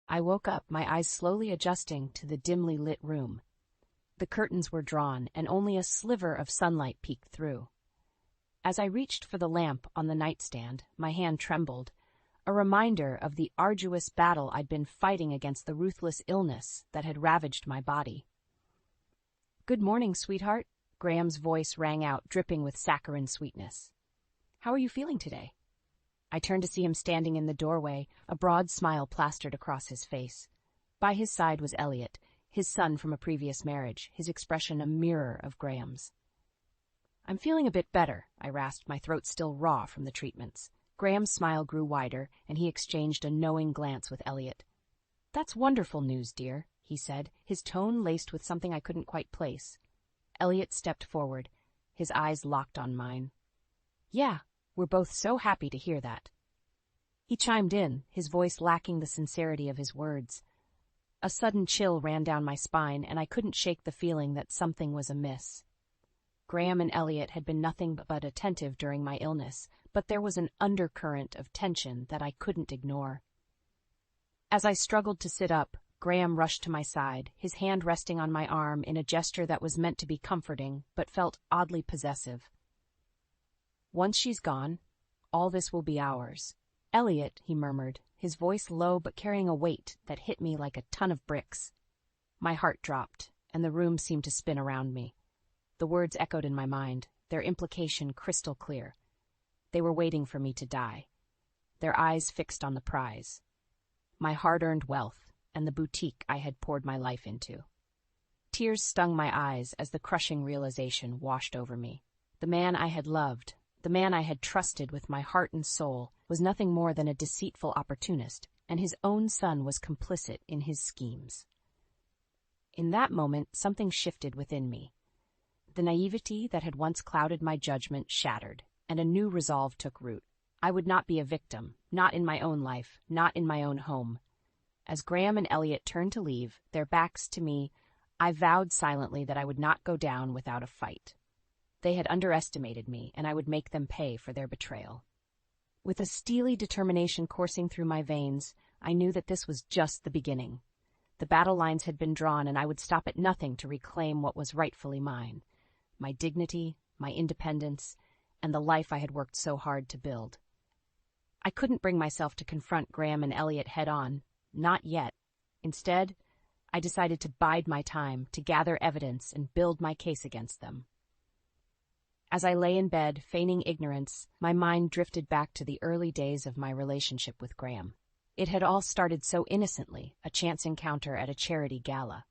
I woke up, my eyes slowly adjusting to the dimly lit room. The curtains were drawn, and only a sliver of sunlight peeked through. As I reached for the lamp on the nightstand, my hand trembled, a reminder of the arduous battle I'd been fighting against the ruthless illness that had ravaged my body. "Good morning, sweetheart," Graham's voice rang out, dripping with saccharine sweetness. "How are you feeling today?" I turned to see him standing in the doorway, a broad smile plastered across his face. By his side was Elliot, his son from a previous marriage, his expression a mirror of Graham's. "I'm feeling a bit better," I rasped, my throat still raw from the treatments. Graham's smile grew wider, and he exchanged a knowing glance with Elliot. "That's wonderful news, dear," he said, his tone laced with something I couldn't quite place. Elliot stepped forward, his eyes locked on mine. "Yeah, we're both so happy to hear that." He chimed in, his voice lacking the sincerity of his words. A sudden chill ran down my spine, and I couldn't shake the feeling that something was amiss. Graham and Elliot had been nothing but attentive during my illness, but there was an undercurrent of tension that I couldn't ignore. As I struggled to sit up, Graham rushed to my side, his hand resting on my arm in a gesture that was meant to be comforting, but felt oddly possessive. "Once she's gone, all this will be ours." "Elliot," he murmured, his voice low but carrying a weight that hit me like a ton of bricks. My heart dropped, and the room seemed to spin around me. The words echoed in my mind, their implication crystal clear. They were waiting for me to die, their eyes fixed on the prize, my hard-earned wealth, and the boutique I had poured my life into. Tears stung my eyes as the crushing realization washed over me. The man I had loved, the man I had trusted with my heart and soul, was nothing more than a deceitful opportunist, and his own son was complicit in his schemes. In that moment, something shifted within me. The naivety that had once clouded my judgment shattered, and a new resolve took root. I would not be a victim, not in my own life, not in my own home. As Graham and Elliot turned to leave, their backs to me, I vowed silently that I would not go down without a fight. They had underestimated me, and I would make them pay for their betrayal. With a steely determination coursing through my veins, I knew that this was just the beginning. The battle lines had been drawn, and I would stop at nothing to reclaim what was rightfully mine: my dignity, my independence, and the life I had worked so hard to build. I couldn't bring myself to confront Graham and Elliot head-on, not yet. Instead, I decided to bide my time, to gather evidence and build my case against them. As I lay in bed, feigning ignorance, my mind drifted back to the early days of my relationship with Graham. It had all started so innocently, a chance encounter at a charity gala.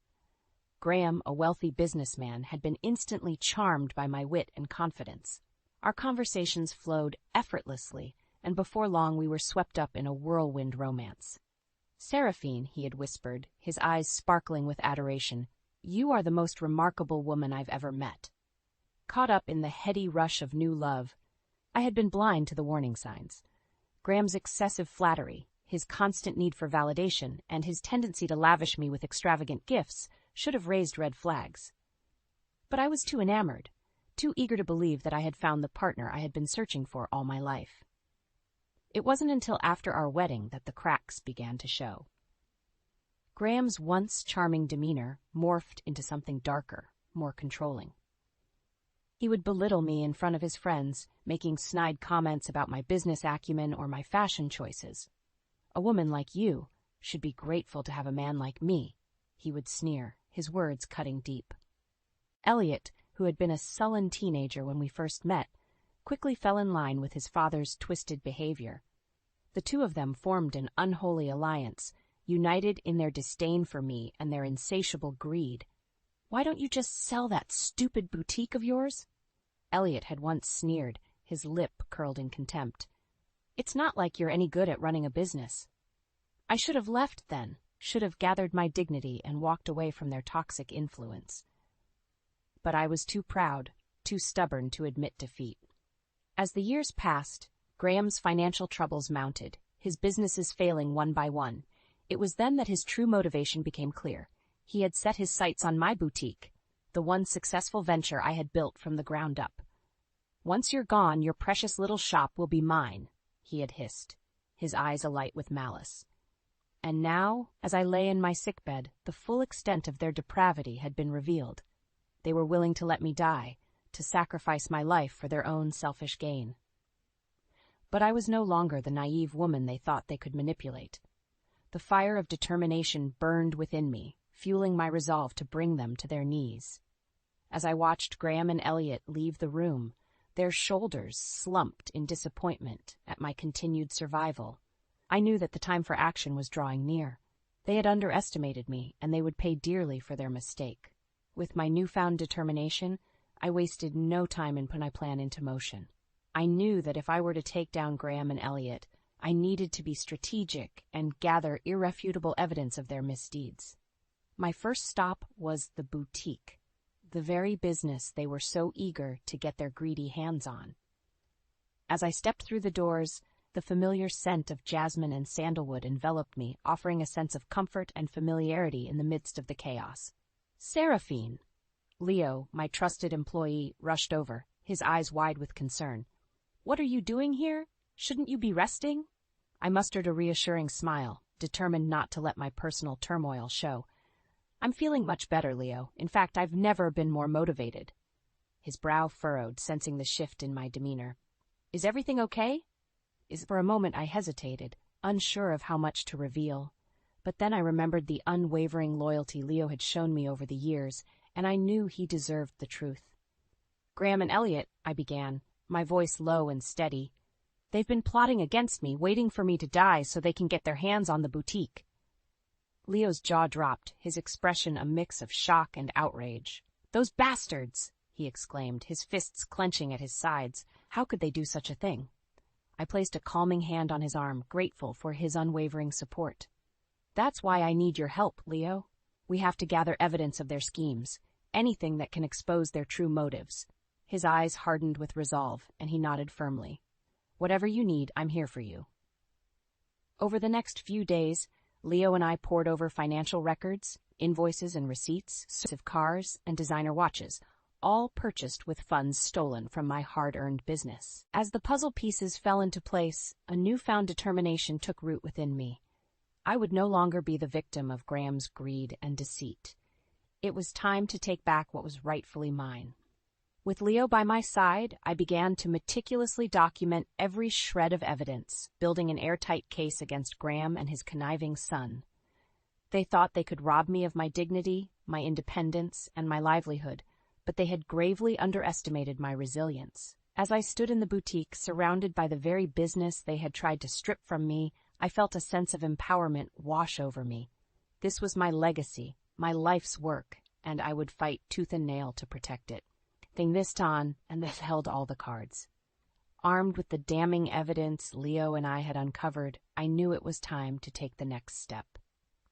Graham, a wealthy businessman, had been instantly charmed by my wit and confidence. Our conversations flowed effortlessly, and before long we were swept up in a whirlwind romance. "Seraphine," he had whispered, his eyes sparkling with adoration, "you are the most remarkable woman I've ever met." Caught up in the heady rush of new love, I had been blind to the warning signs. Graham's excessive flattery, his constant need for validation, and his tendency to lavish me with extravagant gifts should have raised red flags. But I was too enamored, too eager to believe that I had found the partner I had been searching for all my life. It wasn't until after our wedding that the cracks began to show. Graham's once charming demeanor morphed into something darker, more controlling. He would belittle me in front of his friends, making snide comments about my business acumen or my fashion choices. "A woman like you should be grateful to have a man like me," he would sneer, his words cutting deep. Elliot, who had been a sullen teenager when we first met, quickly fell in line with his father's twisted behavior. The two of them formed an unholy alliance, united in their disdain for me and their insatiable greed. "Why don't you just sell that stupid boutique of yours?" Elliot had once sneered, his lip curled in contempt. "It's not like you're any good at running a business." I should have left then, should have gathered my dignity and walked away from their toxic influence. But I was too proud, too stubborn to admit defeat. As the years passed, Graham's financial troubles mounted, his businesses failing one by one. It was then that his true motivation became clear. He had set his sights on my boutique, the one successful venture I had built from the ground up. "Once you're gone, your precious little shop will be mine," he had hissed, his eyes alight with malice. And now, as I lay in my sickbed, the full extent of their depravity had been revealed. They were willing to let me die, to sacrifice my life for their own selfish gain. But I was no longer the naive woman they thought they could manipulate. The fire of determination burned within me, fueling my resolve to bring them to their knees. As I watched Graham and Elliot leave the room, their shoulders slumped in disappointment at my continued survival, I knew that the time for action was drawing near. They had underestimated me, and they would pay dearly for their mistake. With my newfound determination, I wasted no time in putting my plan into motion. I knew that if I were to take down Graham and Elliot, I needed to be strategic and gather irrefutable evidence of their misdeeds. My first stop was the boutique, the very business they were so eager to get their greedy hands on. As I stepped through the doors, the familiar scent of jasmine and sandalwood enveloped me, offering a sense of comfort and familiarity in the midst of the chaos. "Seraphine!" Leo, my trusted employee, rushed over, his eyes wide with concern. "What are you doing here? Shouldn't you be resting?" I mustered a reassuring smile, determined not to let my personal turmoil show. "I'm feeling much better, Leo. In fact, I've never been more motivated." His brow furrowed, sensing the shift in my demeanor. "Is everything okay?" For a moment I hesitated, unsure of how much to reveal. But then I remembered the unwavering loyalty Leo had shown me over the years, and I knew he deserved the truth. "Graham and Elliot," I began, my voice low and steady. "They've been plotting against me, waiting for me to die so they can get their hands on the boutique." Leo's jaw dropped, his expression a mix of shock and outrage. "Those bastards!" he exclaimed, his fists clenching at his sides. How could they do such a thing? I placed a calming hand on his arm, grateful for his unwavering support. "That's why I need your help, Leo. We have to gather evidence of their schemes, anything that can expose their true motives." His eyes hardened with resolve, and he nodded firmly. "Whatever you need, I'm here for you." Over the next few days, Leo and I pored over financial records, invoices and receipts, of cars and designer watches, all purchased with funds stolen from my hard-earned business. As the puzzle pieces fell into place, a newfound determination took root within me. I would no longer be the victim of Graham's greed and deceit. It was time to take back what was rightfully mine. With Leo by my side, I began to meticulously document every shred of evidence, building an airtight case against Graham and his conniving son. They thought they could rob me of my dignity, my independence, and my livelihood, but they had gravely underestimated my resilience. As I stood in the boutique, surrounded by the very business they had tried to strip from me, I felt a sense of empowerment wash over me. This was my legacy, my life's work, and I would fight tooth and nail to protect it. This on, and this held all the cards. Armed with the damning evidence Leo and I had uncovered, I knew it was time to take the next step.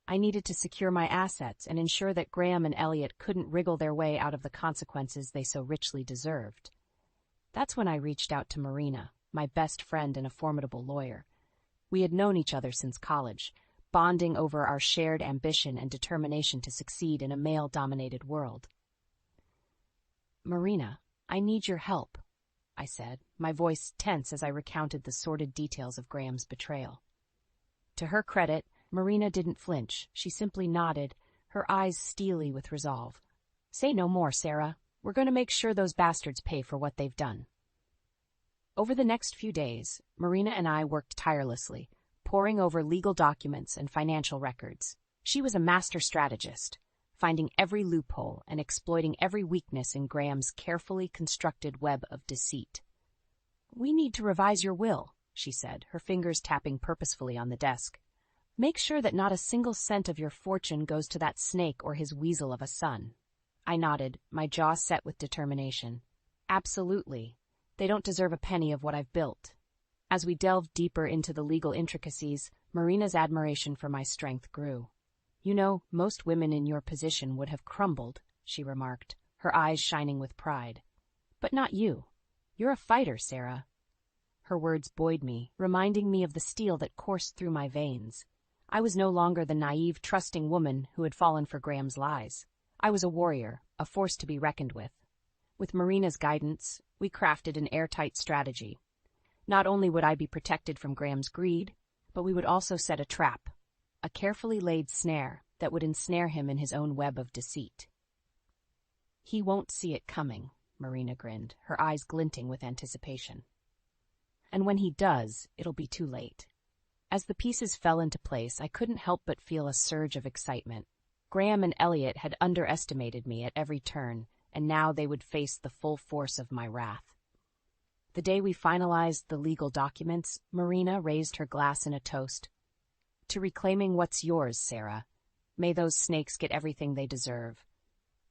I needed to secure my assets and ensure that Graham and Elliot couldn't wriggle their way out of the consequences they so richly deserved. That's when I reached out to Marina, my best friend and a formidable lawyer. We had known each other since college, bonding over our shared ambition and determination to succeed in a male-dominated world. "Marina, I need your help," I said, my voice tense as I recounted the sordid details of Graham's betrayal. To her credit, Marina didn't flinch. She simply nodded, her eyes steely with resolve. "Say no more, Sarah. We're going to make sure those bastards pay for what they've done." Over the next few days, Marina and I worked tirelessly, poring over legal documents and financial records. She was a master strategist, finding every loophole and exploiting every weakness in Graham's carefully constructed web of deceit. "We need to revise your will," she said, her fingers tapping purposefully on the desk. "Make sure that not a single cent of your fortune goes to that snake or his weasel of a son." I nodded, my jaw set with determination. "Absolutely. They don't deserve a penny of what I've built." As we delved deeper into the legal intricacies, Marina's admiration for my strength grew. "You know, most women in your position would have crumbled," she remarked, her eyes shining with pride. "But not you. You're a fighter, Sarah." Her words buoyed me, reminding me of the steel that coursed through my veins. I was no longer the naive, trusting woman who had fallen for Graham's lies. I was a warrior, a force to be reckoned with. With Marina's guidance, we crafted an airtight strategy. Not only would I be protected from Graham's greed, but we would also set a trap a carefully laid snare that would ensnare him in his own web of deceit. "He won't see it coming," Marina grinned, her eyes glinting with anticipation. "And when he does, it'll be too late." As the pieces fell into place, I couldn't help but feel a surge of excitement. Graham and Elliot had underestimated me at every turn, and now they would face the full force of my wrath. The day we finalized the legal documents, Marina raised her glass in a toast. "To reclaiming what's yours, Sarah. May those snakes get everything they deserve."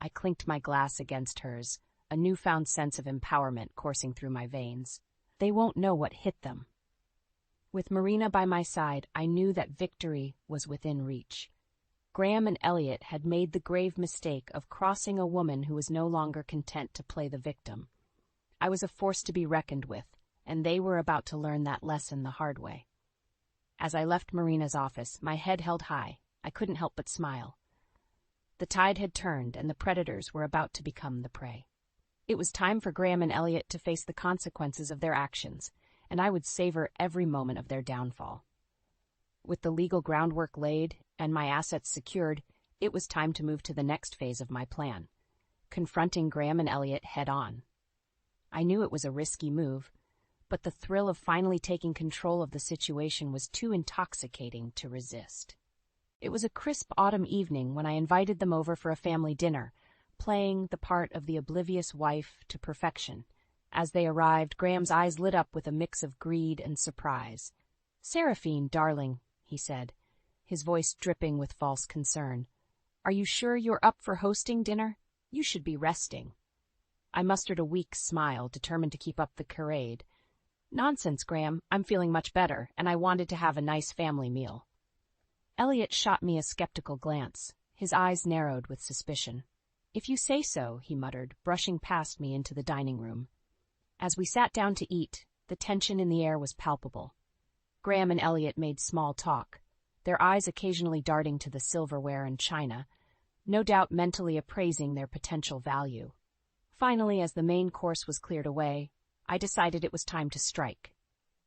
I clinked my glass against hers, a newfound sense of empowerment coursing through my veins. They won't know what hit them. With Marina by my side, I knew that victory was within reach. Graham and Elliot had made the grave mistake of crossing a woman who was no longer content to play the victim. I was a force to be reckoned with, and they were about to learn that lesson the hard way. As I left Marina's office, my head held high. I couldn't help but smile. The tide had turned, and the predators were about to become the prey. It was time for Graham and Elliot to face the consequences of their actions, and I would savor every moment of their downfall. With the legal groundwork laid and my assets secured, it was time to move to the next phase of my plan, confronting Graham and Elliot head-on. I knew it was a risky move, but the thrill of finally taking control of the situation was too intoxicating to resist. It was a crisp autumn evening when I invited them over for a family dinner, playing the part of the oblivious wife to perfection. As they arrived, Graham's eyes lit up with a mix of greed and surprise. "Seraphine, darling," he said, his voice dripping with false concern. "Are you sure you're up for hosting dinner? You should be resting." I mustered a weak smile, determined to keep up the charade. "Nonsense, Graham. I'm feeling much better, and I wanted to have a nice family meal." Elliot shot me a skeptical glance. His eyes narrowed with suspicion. "If you say so," he muttered, brushing past me into the dining room. As we sat down to eat, the tension in the air was palpable. Graham and Elliot made small talk, their eyes occasionally darting to the silverware and china, no doubt mentally appraising their potential value. Finally, as the main course was cleared away, I decided it was time to strike.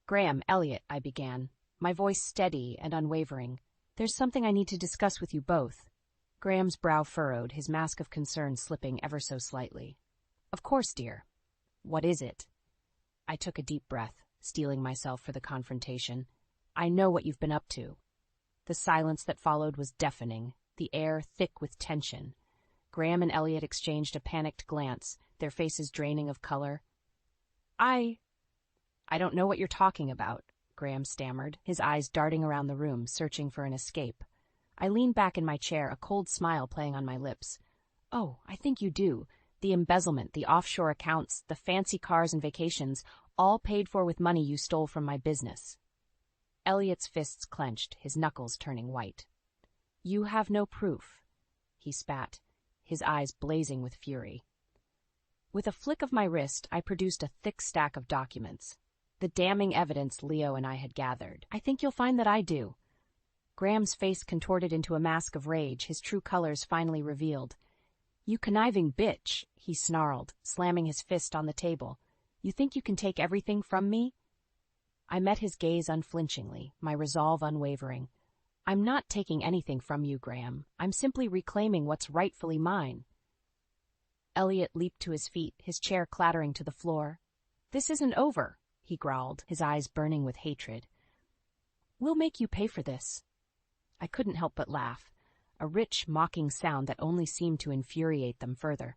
"Graham, Elliot," I began, my voice steady and unwavering. "There's something I need to discuss with you both." Graham's brow furrowed, his mask of concern slipping ever so slightly. "Of course, dear. What is it?" I took a deep breath, steeling myself for the confrontation. "I know what you've been up to." The silence that followed was deafening, the air thick with tension. Graham and Elliot exchanged a panicked glance, their faces draining of color. I don't know what you're talking about," Graham stammered, his eyes darting around the room, searching for an escape. I leaned back in my chair, a cold smile playing on my lips. "Oh, I think you do. The embezzlement, the offshore accounts, the fancy cars and vacations, all paid for with money you stole from my business." Elliot's fists clenched, his knuckles turning white. "You have no proof," he spat, his eyes blazing with fury. With a flick of my wrist, I produced a thick stack of documents. The damning evidence Leo and I had gathered. "I think you'll find that I do." Graham's face contorted into a mask of rage, his true colors finally revealed. "You conniving bitch," he snarled, slamming his fist on the table. "You think you can take everything from me?" I met his gaze unflinchingly, my resolve unwavering. "I'm not taking anything from you, Graham. I'm simply reclaiming what's rightfully mine." Elliot leaped to his feet, his chair clattering to the floor. "This isn't over," he growled, his eyes burning with hatred. "We'll make you pay for this." I couldn't help but laugh, a rich, mocking sound that only seemed to infuriate them further.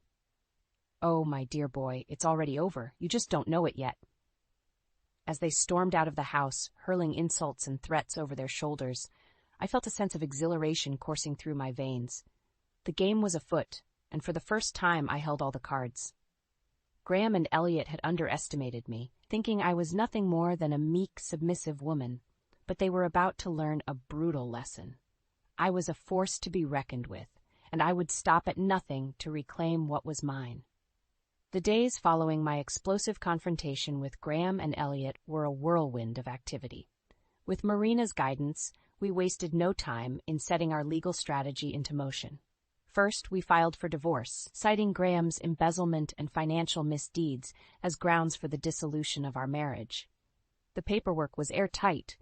"Oh, my dear boy, it's already over. You just don't know it yet." As they stormed out of the house, hurling insults and threats over their shoulders, I felt a sense of exhilaration coursing through my veins. The game was afoot, and for the first time I held all the cards. Graham and Elliot had underestimated me, thinking I was nothing more than a meek, submissive woman, but they were about to learn a brutal lesson. I was a force to be reckoned with, and I would stop at nothing to reclaim what was mine. The days following my explosive confrontation with Graham and Elliot were a whirlwind of activity. With Marina's guidance, we wasted no time in setting our legal strategy into motion. First, we filed for divorce, citing Graham's embezzlement and financial misdeeds as grounds for the dissolution of our marriage. The paperwork was airtight,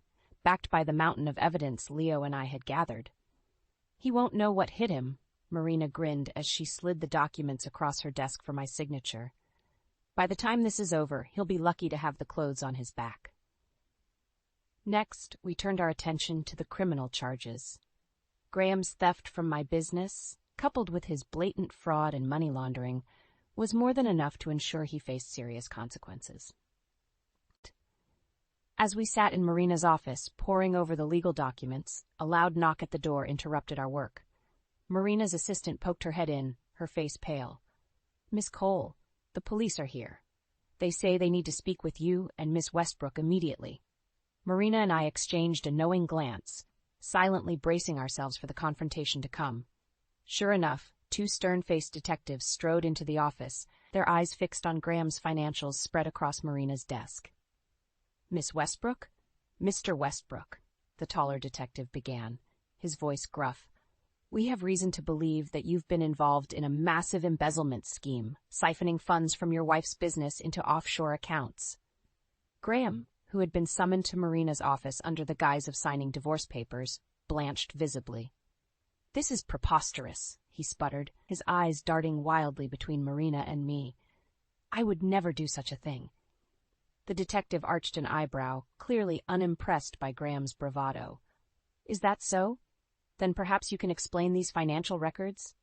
backed by the mountain of evidence Leo and I had gathered. He won't know what hit him, Marina grinned as she slid the documents across her desk for my signature. By the time this is over, he'll be lucky to have the clothes on his back. Next, we turned our attention to the criminal charges. Graham's theft from my business, coupled with his blatant fraud and money laundering, was more than enough to ensure he faced serious consequences. As we sat in Marina's office, poring over the legal documents, a loud knock at the door interrupted our work. Marina's assistant poked her head in, her face pale. "Miss Cole, the police are here. They say they need to speak with you and Miss Westbrook immediately." Marina and I exchanged a knowing glance, silently bracing ourselves for the confrontation to come. Sure enough, two stern-faced detectives strode into the office, their eyes fixed on Graham's financials spread across Marina's desk. "Miss Westbrook?" "Mr. Westbrook," the taller detective began, his voice gruff. "We have reason to believe that you've been involved in a massive embezzlement scheme, siphoning funds from your wife's business into offshore accounts." Graham, who had been summoned to Marina's office under the guise of signing divorce papers, blanched visibly. "This is preposterous," he sputtered, his eyes darting wildly between Marina and me. "I would never do such a thing." The detective arched an eyebrow, clearly unimpressed by Graham's bravado. "Is that so? Then perhaps you can explain these financial records?"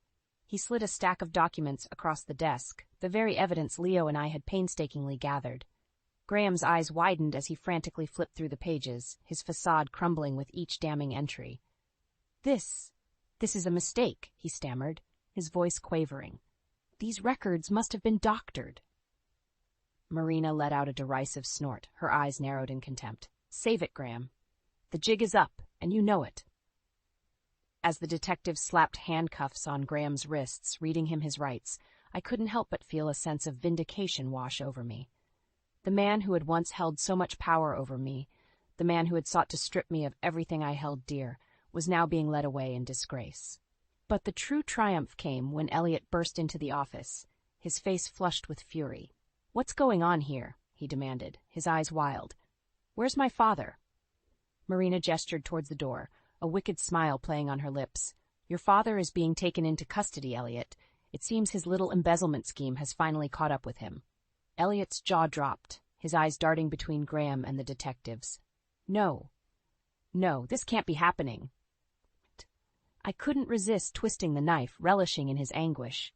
He slid a stack of documents across the desk, the very evidence Leo and I had painstakingly gathered. Graham's eyes widened as he frantically flipped through the pages, his facade crumbling with each damning entry. This is a mistake," he stammered, his voice quavering. "These records must have been doctored." Marina let out a derisive snort, her eyes narrowed in contempt. "Save it, Graham. The jig is up, and you know it." As the detective slapped handcuffs on Graham's wrists, reading him his rights, I couldn't help but feel a sense of vindication wash over me. The man who had once held so much power over me, the man who had sought to strip me of everything I held dear, was now being led away in disgrace. But the true triumph came when Elliot burst into the office, his face flushed with fury. "What's going on here?" he demanded, his eyes wild. "Where's my father?" Marina gestured towards the door, a wicked smile playing on her lips. "Your father is being taken into custody, Elliot. It seems his little embezzlement scheme has finally caught up with him." Elliot's jaw dropped, his eyes darting between Graham and the detectives. No, this can't be happening." I couldn't resist twisting the knife, relishing in his anguish.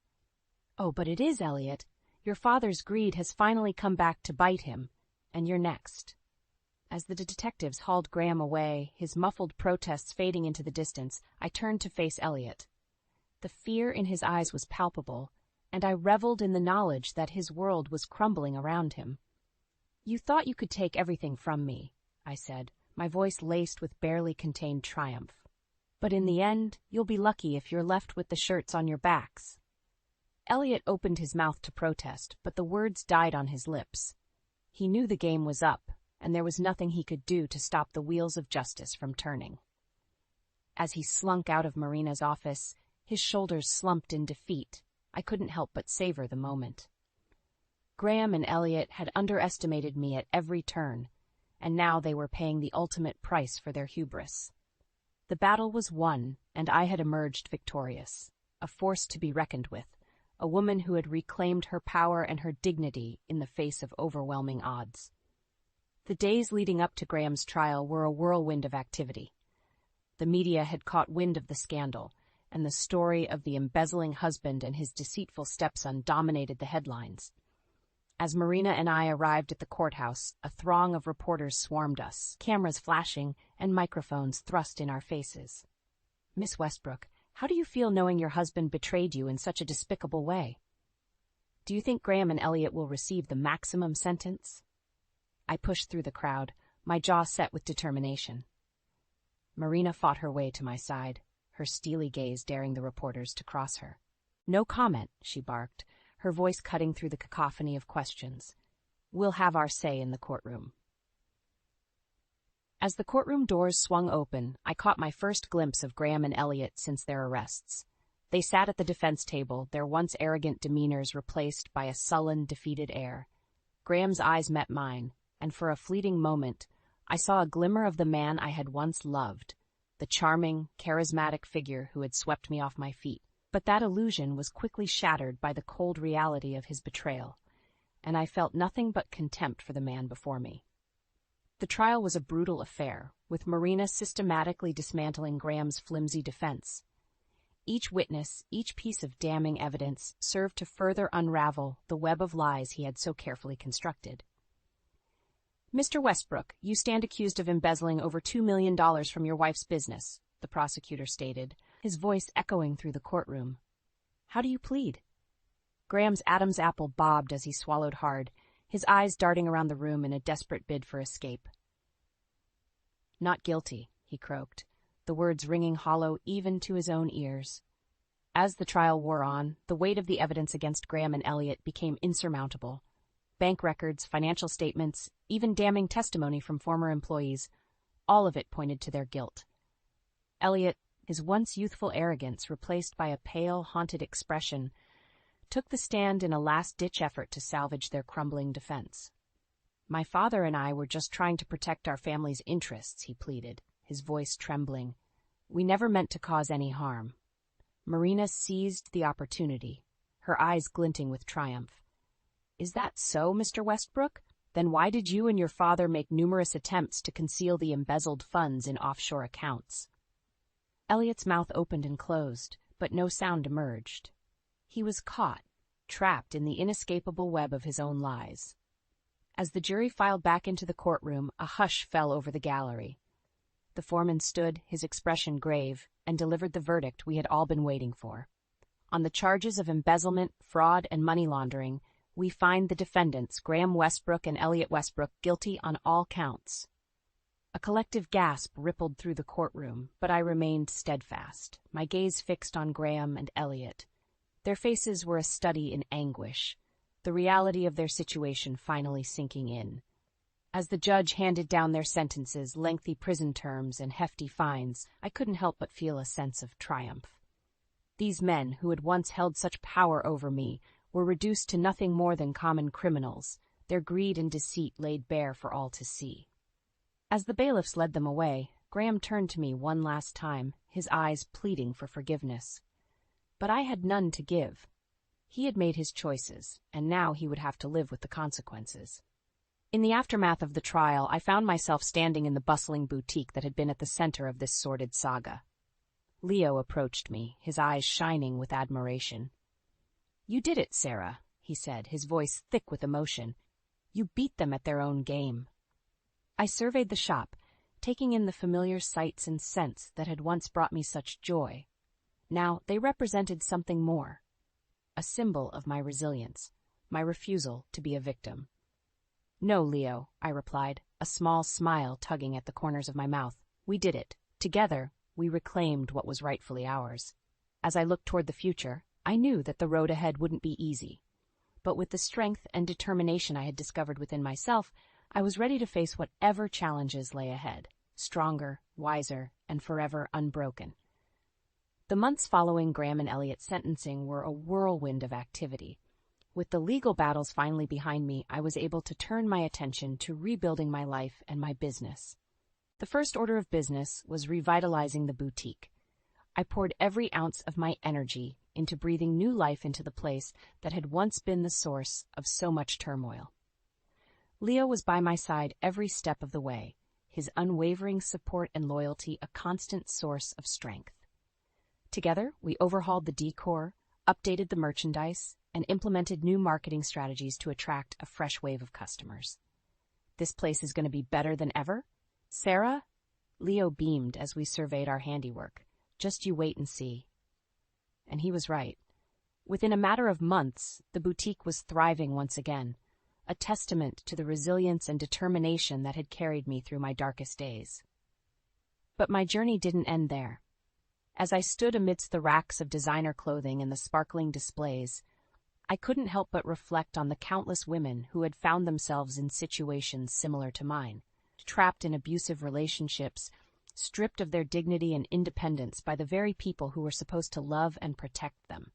"Oh, but it is, Elliot. Your father's greed has finally come back to bite him, and you're next." As the detectives hauled Graham away, his muffled protests fading into the distance, I turned to face Elliot. The fear in his eyes was palpable, and I reveled in the knowledge that his world was crumbling around him. "You thought you could take everything from me," I said, my voice laced with barely contained triumph. "But in the end, you'll be lucky if you're left with the shirts on your backs." Elliot opened his mouth to protest, but the words died on his lips. He knew the game was up, and there was nothing he could do to stop the wheels of justice from turning. As he slunk out of Marina's office, his shoulders slumped in defeat. I couldn't help but savor the moment. Graham and Elliot had underestimated me at every turn, and now they were paying the ultimate price for their hubris. The battle was won, and I had emerged victorious, a force to be reckoned with, a woman who had reclaimed her power and her dignity in the face of overwhelming odds. The days leading up to Graham's trial were a whirlwind of activity. The media had caught wind of the scandal, and the story of the embezzling husband and his deceitful stepson dominated the headlines. As Marina and I arrived at the courthouse, a throng of reporters swarmed us, cameras flashing and microphones thrust in our faces. "Miss Westbrook, how do you feel knowing your husband betrayed you in such a despicable way? Do you think Graham and Elliot will receive the maximum sentence?" I pushed through the crowd, my jaw set with determination. Marina fought her way to my side, her steely gaze daring the reporters to cross her. "No comment," she barked, her voice cutting through the cacophony of questions. "We'll have our say in the courtroom." As the courtroom doors swung open, I caught my first glimpse of Graham and Elliot since their arrests. They sat at the defense table, their once arrogant demeanors replaced by a sullen, defeated air. Graham's eyes met mine, and for a fleeting moment, I saw a glimmer of the man I had once loved, the charming, charismatic figure who had swept me off my feet. But that illusion was quickly shattered by the cold reality of his betrayal, and I felt nothing but contempt for the man before me. The trial was a brutal affair, with Marina systematically dismantling Graham's flimsy defense. Each witness, each piece of damning evidence, served to further unravel the web of lies he had so carefully constructed. "Mr. Westbrook, you stand accused of embezzling over $2 million from your wife's business," the prosecutor stated, his voice echoing through the courtroom. "How do you plead?" Graham's Adam's apple bobbed as he swallowed hard, his eyes darting around the room in a desperate bid for escape. "Not guilty," he croaked, the words ringing hollow even to his own ears. As the trial wore on, the weight of the evidence against Graham and Elliot became insurmountable. Bank records, financial statements, even damning testimony from former employees, all of it pointed to their guilt. Elliot, his once youthful arrogance replaced by a pale, haunted expression, took the stand in a last-ditch effort to salvage their crumbling defense. "My father and I were just trying to protect our family's interests," he pleaded, his voice trembling. "We never meant to cause any harm." Marina seized the opportunity, her eyes glinting with triumph. "Is that so, Mr. Westbrook? Then why did you and your father make numerous attempts to conceal the embezzled funds in offshore accounts?" Elliot's mouth opened and closed, but no sound emerged. He was caught, trapped in the inescapable web of his own lies. As the jury filed back into the courtroom, a hush fell over the gallery. The foreman stood, his expression grave, and delivered the verdict we had all been waiting for. On the charges of embezzlement, fraud, and money laundering, we find the defendants, Graham Westbrook and Elliot Westbrook, guilty on all counts. A collective gasp rippled through the courtroom, but I remained steadfast, my gaze fixed on Graham and Elliot. Their faces were a study in anguish, the reality of their situation finally sinking in. As the judge handed down their sentences, lengthy prison terms, and hefty fines, I couldn't help but feel a sense of triumph. These men, who had once held such power over me, were reduced to nothing more than common criminals, their greed and deceit laid bare for all to see. As the bailiffs led them away, Graham turned to me one last time, his eyes pleading for forgiveness. But I had none to give. He had made his choices, and now he would have to live with the consequences. In the aftermath of the trial, I found myself standing in the bustling boutique that had been at the center of this sordid saga. Leo approached me, his eyes shining with admiration. "You did it, Sarah," he said, his voice thick with emotion. "You beat them at their own game." I surveyed the shop, taking in the familiar sights and scents that had once brought me such joy. Now they represented something more, a symbol of my resilience, my refusal to be a victim. "No, Leo," I replied, a small smile tugging at the corners of my mouth. "We did it. Together, we reclaimed what was rightfully ours." As I looked toward the future, I knew that the road ahead wouldn't be easy. But with the strength and determination I had discovered within myself, I was ready to face whatever challenges lay ahead, stronger, wiser, and forever unbroken. The months following Graham and Elliot's sentencing were a whirlwind of activity. With the legal battles finally behind me, I was able to turn my attention to rebuilding my life and my business. The first order of business was revitalizing the boutique. I poured every ounce of my energy into breathing new life into the place that had once been the source of so much turmoil. Leo was by my side every step of the way, his unwavering support and loyalty a constant source of strength. Together, we overhauled the decor, updated the merchandise, and implemented new marketing strategies to attract a fresh wave of customers. "This place is going to be better than ever? Sarah?" Leo beamed as we surveyed our handiwork. "Just you wait and see." And he was right. Within a matter of months, the boutique was thriving once again, a testament to the resilience and determination that had carried me through my darkest days. But my journey didn't end there. As I stood amidst the racks of designer clothing and the sparkling displays, I couldn't help but reflect on the countless women who had found themselves in situations similar to mine, trapped in abusive relationships, stripped of their dignity and independence by the very people who were supposed to love and protect them.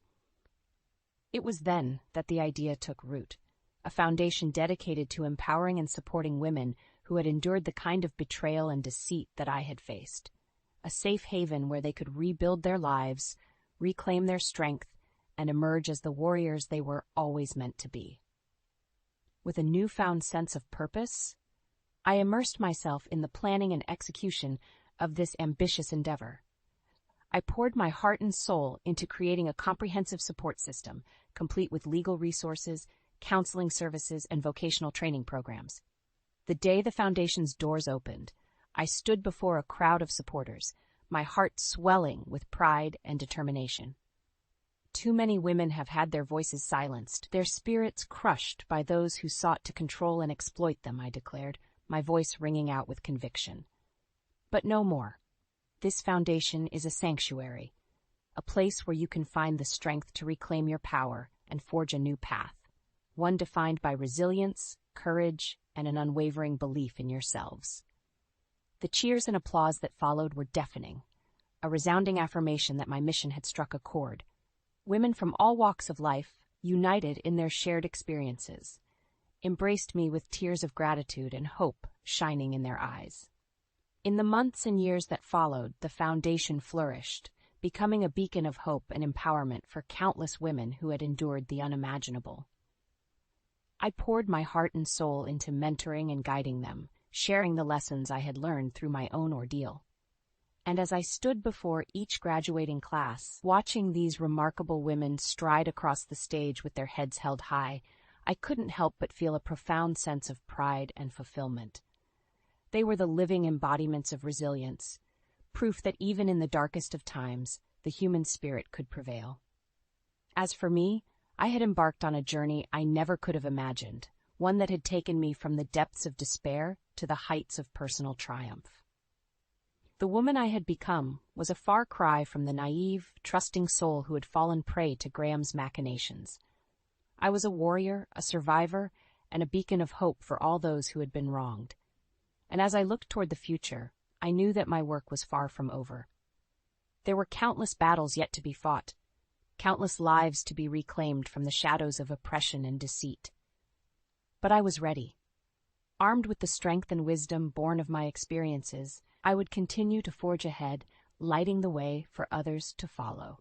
It was then that the idea took root, a foundation dedicated to empowering and supporting women who had endured the kind of betrayal and deceit that I had faced. A safe haven where they could rebuild their lives, reclaim their strength, and emerge as the warriors they were always meant to be. With a newfound sense of purpose, I immersed myself in the planning and execution of this ambitious endeavor. I poured my heart and soul into creating a comprehensive support system, complete with legal resources, counseling services, and vocational training programs. The day the foundation's doors opened, I stood before a crowd of supporters, my heart swelling with pride and determination. Too many women have had their voices silenced, their spirits crushed by those who sought to control and exploit them, I declared, my voice ringing out with conviction. But no more. This foundation is a sanctuary, a place where you can find the strength to reclaim your power and forge a new path, one defined by resilience, courage, and an unwavering belief in yourselves. The cheers and applause that followed were deafening, a resounding affirmation that my mission had struck a chord. Women from all walks of life, united in their shared experiences, embraced me with tears of gratitude and hope shining in their eyes. In the months and years that followed, the foundation flourished, becoming a beacon of hope and empowerment for countless women who had endured the unimaginable. I poured my heart and soul into mentoring and guiding them, sharing the lessons I had learned through my own ordeal. And as I stood before each graduating class, watching these remarkable women stride across the stage with their heads held high, I couldn't help but feel a profound sense of pride and fulfillment. They were the living embodiments of resilience, proof that even in the darkest of times, the human spirit could prevail. As for me, I had embarked on a journey I never could have imagined, one that had taken me from the depths of despair to the heights of personal triumph. The woman I had become was a far cry from the naive, trusting soul who had fallen prey to Graham's machinations. I was a warrior, a survivor, and a beacon of hope for all those who had been wronged. And as I looked toward the future, I knew that my work was far from over. There were countless battles yet to be fought, countless lives to be reclaimed from the shadows of oppression and deceit. But I was ready. Armed with the strength and wisdom born of my experiences, I would continue to forge ahead, lighting the way for others to follow.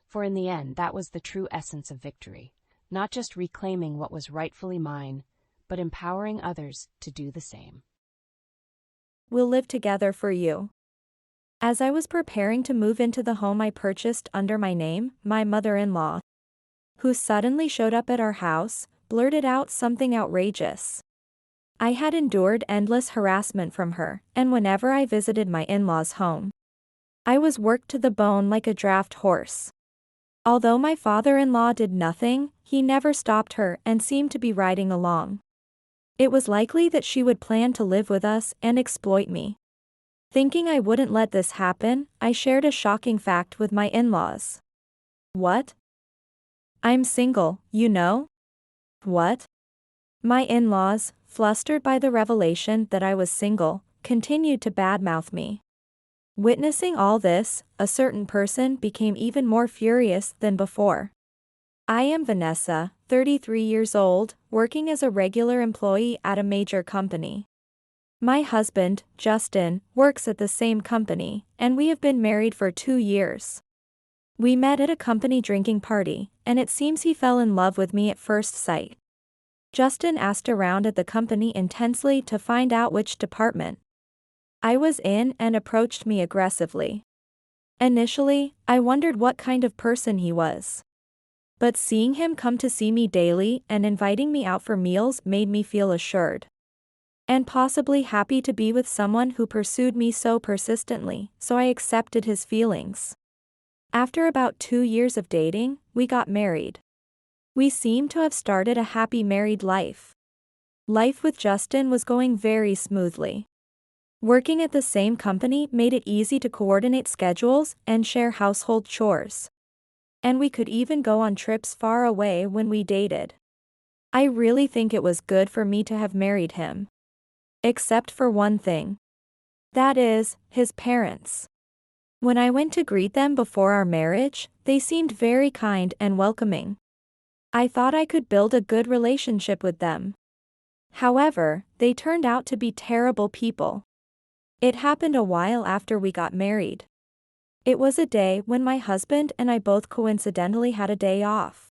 For in the end, that was the true essence of victory, not just reclaiming what was rightfully mine, but empowering others to do the same. We'll live together for you. As I was preparing to move into the home I purchased under my name, my mother-in-law, who suddenly showed up at our house, blurted out something outrageous. I had endured endless harassment from her, and whenever I visited my in-laws' home, I was worked to the bone like a draft horse. Although my father-in-law did nothing, he never stopped her and seemed to be riding along. It was likely that she would plan to live with us and exploit me. Thinking I wouldn't let this happen, I shared a shocking fact with my in-laws. What? I'm single, you know? What? My in-laws, flustered by the revelation that I was single, continued to badmouth me. Witnessing all this, a certain person became even more furious than before. I am Vanessa, 33 years old, working as a regular employee at a major company. My husband, Justin, works at the same company, and we have been married for 2 years. We met at a company drinking party, and it seems he fell in love with me at first sight. Justin asked around at the company intensely to find out which department I was in and approached me aggressively. Initially, I wondered what kind of person he was. But seeing him come to see me daily and inviting me out for meals made me feel assured. And possibly happy to be with someone who pursued me so persistently, so I accepted his feelings. After about 2 years of dating, we got married. We seemed to have started a happy married life. Life with Justin was going very smoothly. Working at the same company made it easy to coordinate schedules and share household chores. And we could even go on trips far away when we dated. I really think it was good for me to have married him. Except for one thing. That is, his parents. When I went to greet them before our marriage, they seemed very kind and welcoming. I thought I could build a good relationship with them. However, they turned out to be terrible people. It happened a while after we got married. It was a day when my husband and I both coincidentally had a day off.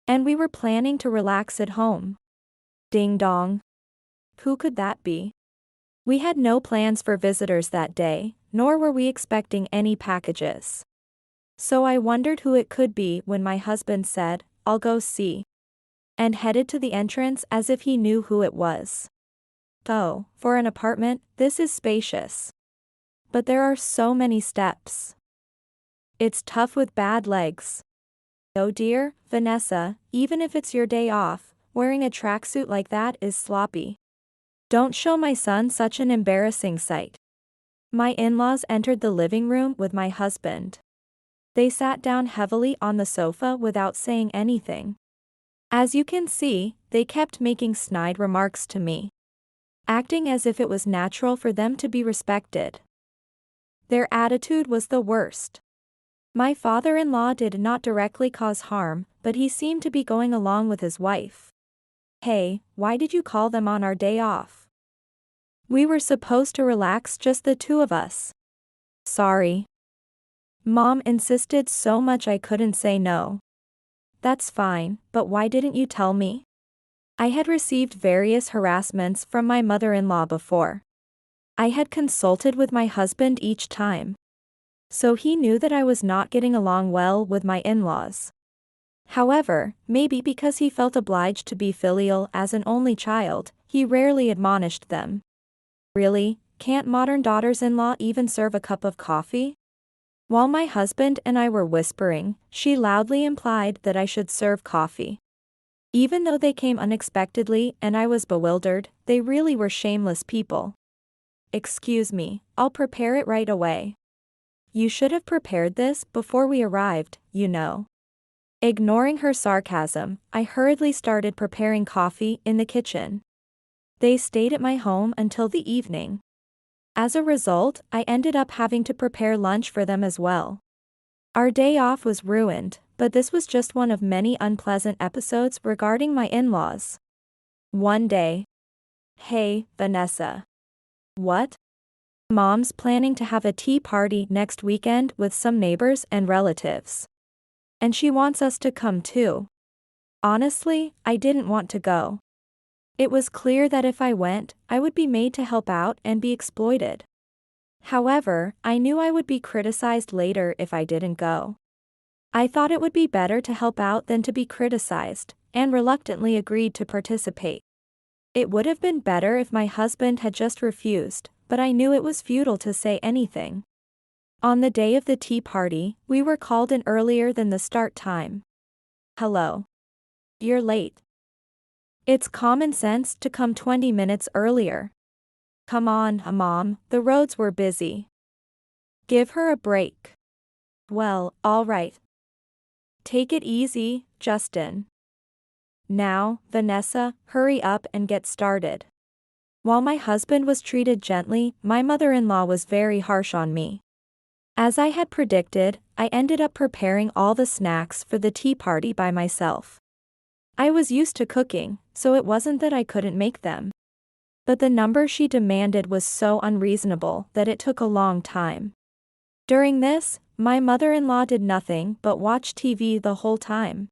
And we were planning to relax at home. Ding dong. Who could that be? We had no plans for visitors that day, nor were we expecting any packages. So I wondered who it could be when my husband said, "I'll go see," and headed to the entrance as if he knew who it was. Oh, for an apartment, this is spacious. But there are so many steps. It's tough with bad legs. Oh dear, Vanessa, even if it's your day off, wearing a tracksuit like that is sloppy. Don't show my son such an embarrassing sight. My in-laws entered the living room with my husband. They sat down heavily on the sofa without saying anything. As you can see, they kept making snide remarks to me, acting as if it was natural for them to be respected. Their attitude was the worst. My father-in-law did not directly cause harm, but he seemed to be going along with his wife. Hey, why did you call them on our day off? We were supposed to relax, just the two of us. Sorry. Mom insisted so much I couldn't say no. That's fine, but why didn't you tell me? I had received various harassments from my mother-in-law before. I had consulted with my husband each time. So he knew that I was not getting along well with my in-laws. However, maybe because he felt obliged to be filial as an only child, he rarely admonished them. Really, can't modern daughters-in-law even serve a cup of coffee? While my husband and I were whispering, she loudly implied that I should serve coffee. Even though they came unexpectedly and I was bewildered, they really were shameless people. Excuse me, I'll prepare it right away. You should have prepared this before we arrived, you know. Ignoring her sarcasm, I hurriedly started preparing coffee in the kitchen. They stayed at my home until the evening. As a result, I ended up having to prepare lunch for them as well. Our day off was ruined, but this was just one of many unpleasant episodes regarding my in-laws. One day. Hey, Vanessa. What? Mom's planning to have a tea party next weekend with some neighbors and relatives. And she wants us to come too. Honestly, I didn't want to go. It was clear that if I went, I would be made to help out and be exploited. However, I knew I would be criticized later if I didn't go. I thought it would be better to help out than to be criticized, and reluctantly agreed to participate. It would have been better if my husband had just refused, but I knew it was futile to say anything. On the day of the tea party, we were called in earlier than the start time. Hello. You're late. It's common sense to come 20 minutes earlier. Come on, Mom, the roads were busy. Give her a break. Well, all right. Take it easy, Justin. Now, Vanessa, hurry up and get started. While my husband was treated gently, my mother-in-law was very harsh on me. As I had predicted, I ended up preparing all the snacks for the tea party by myself. I was used to cooking, so it wasn't that I couldn't make them. But the number she demanded was so unreasonable that it took a long time. During this, my mother-in-law did nothing but watch TV the whole time.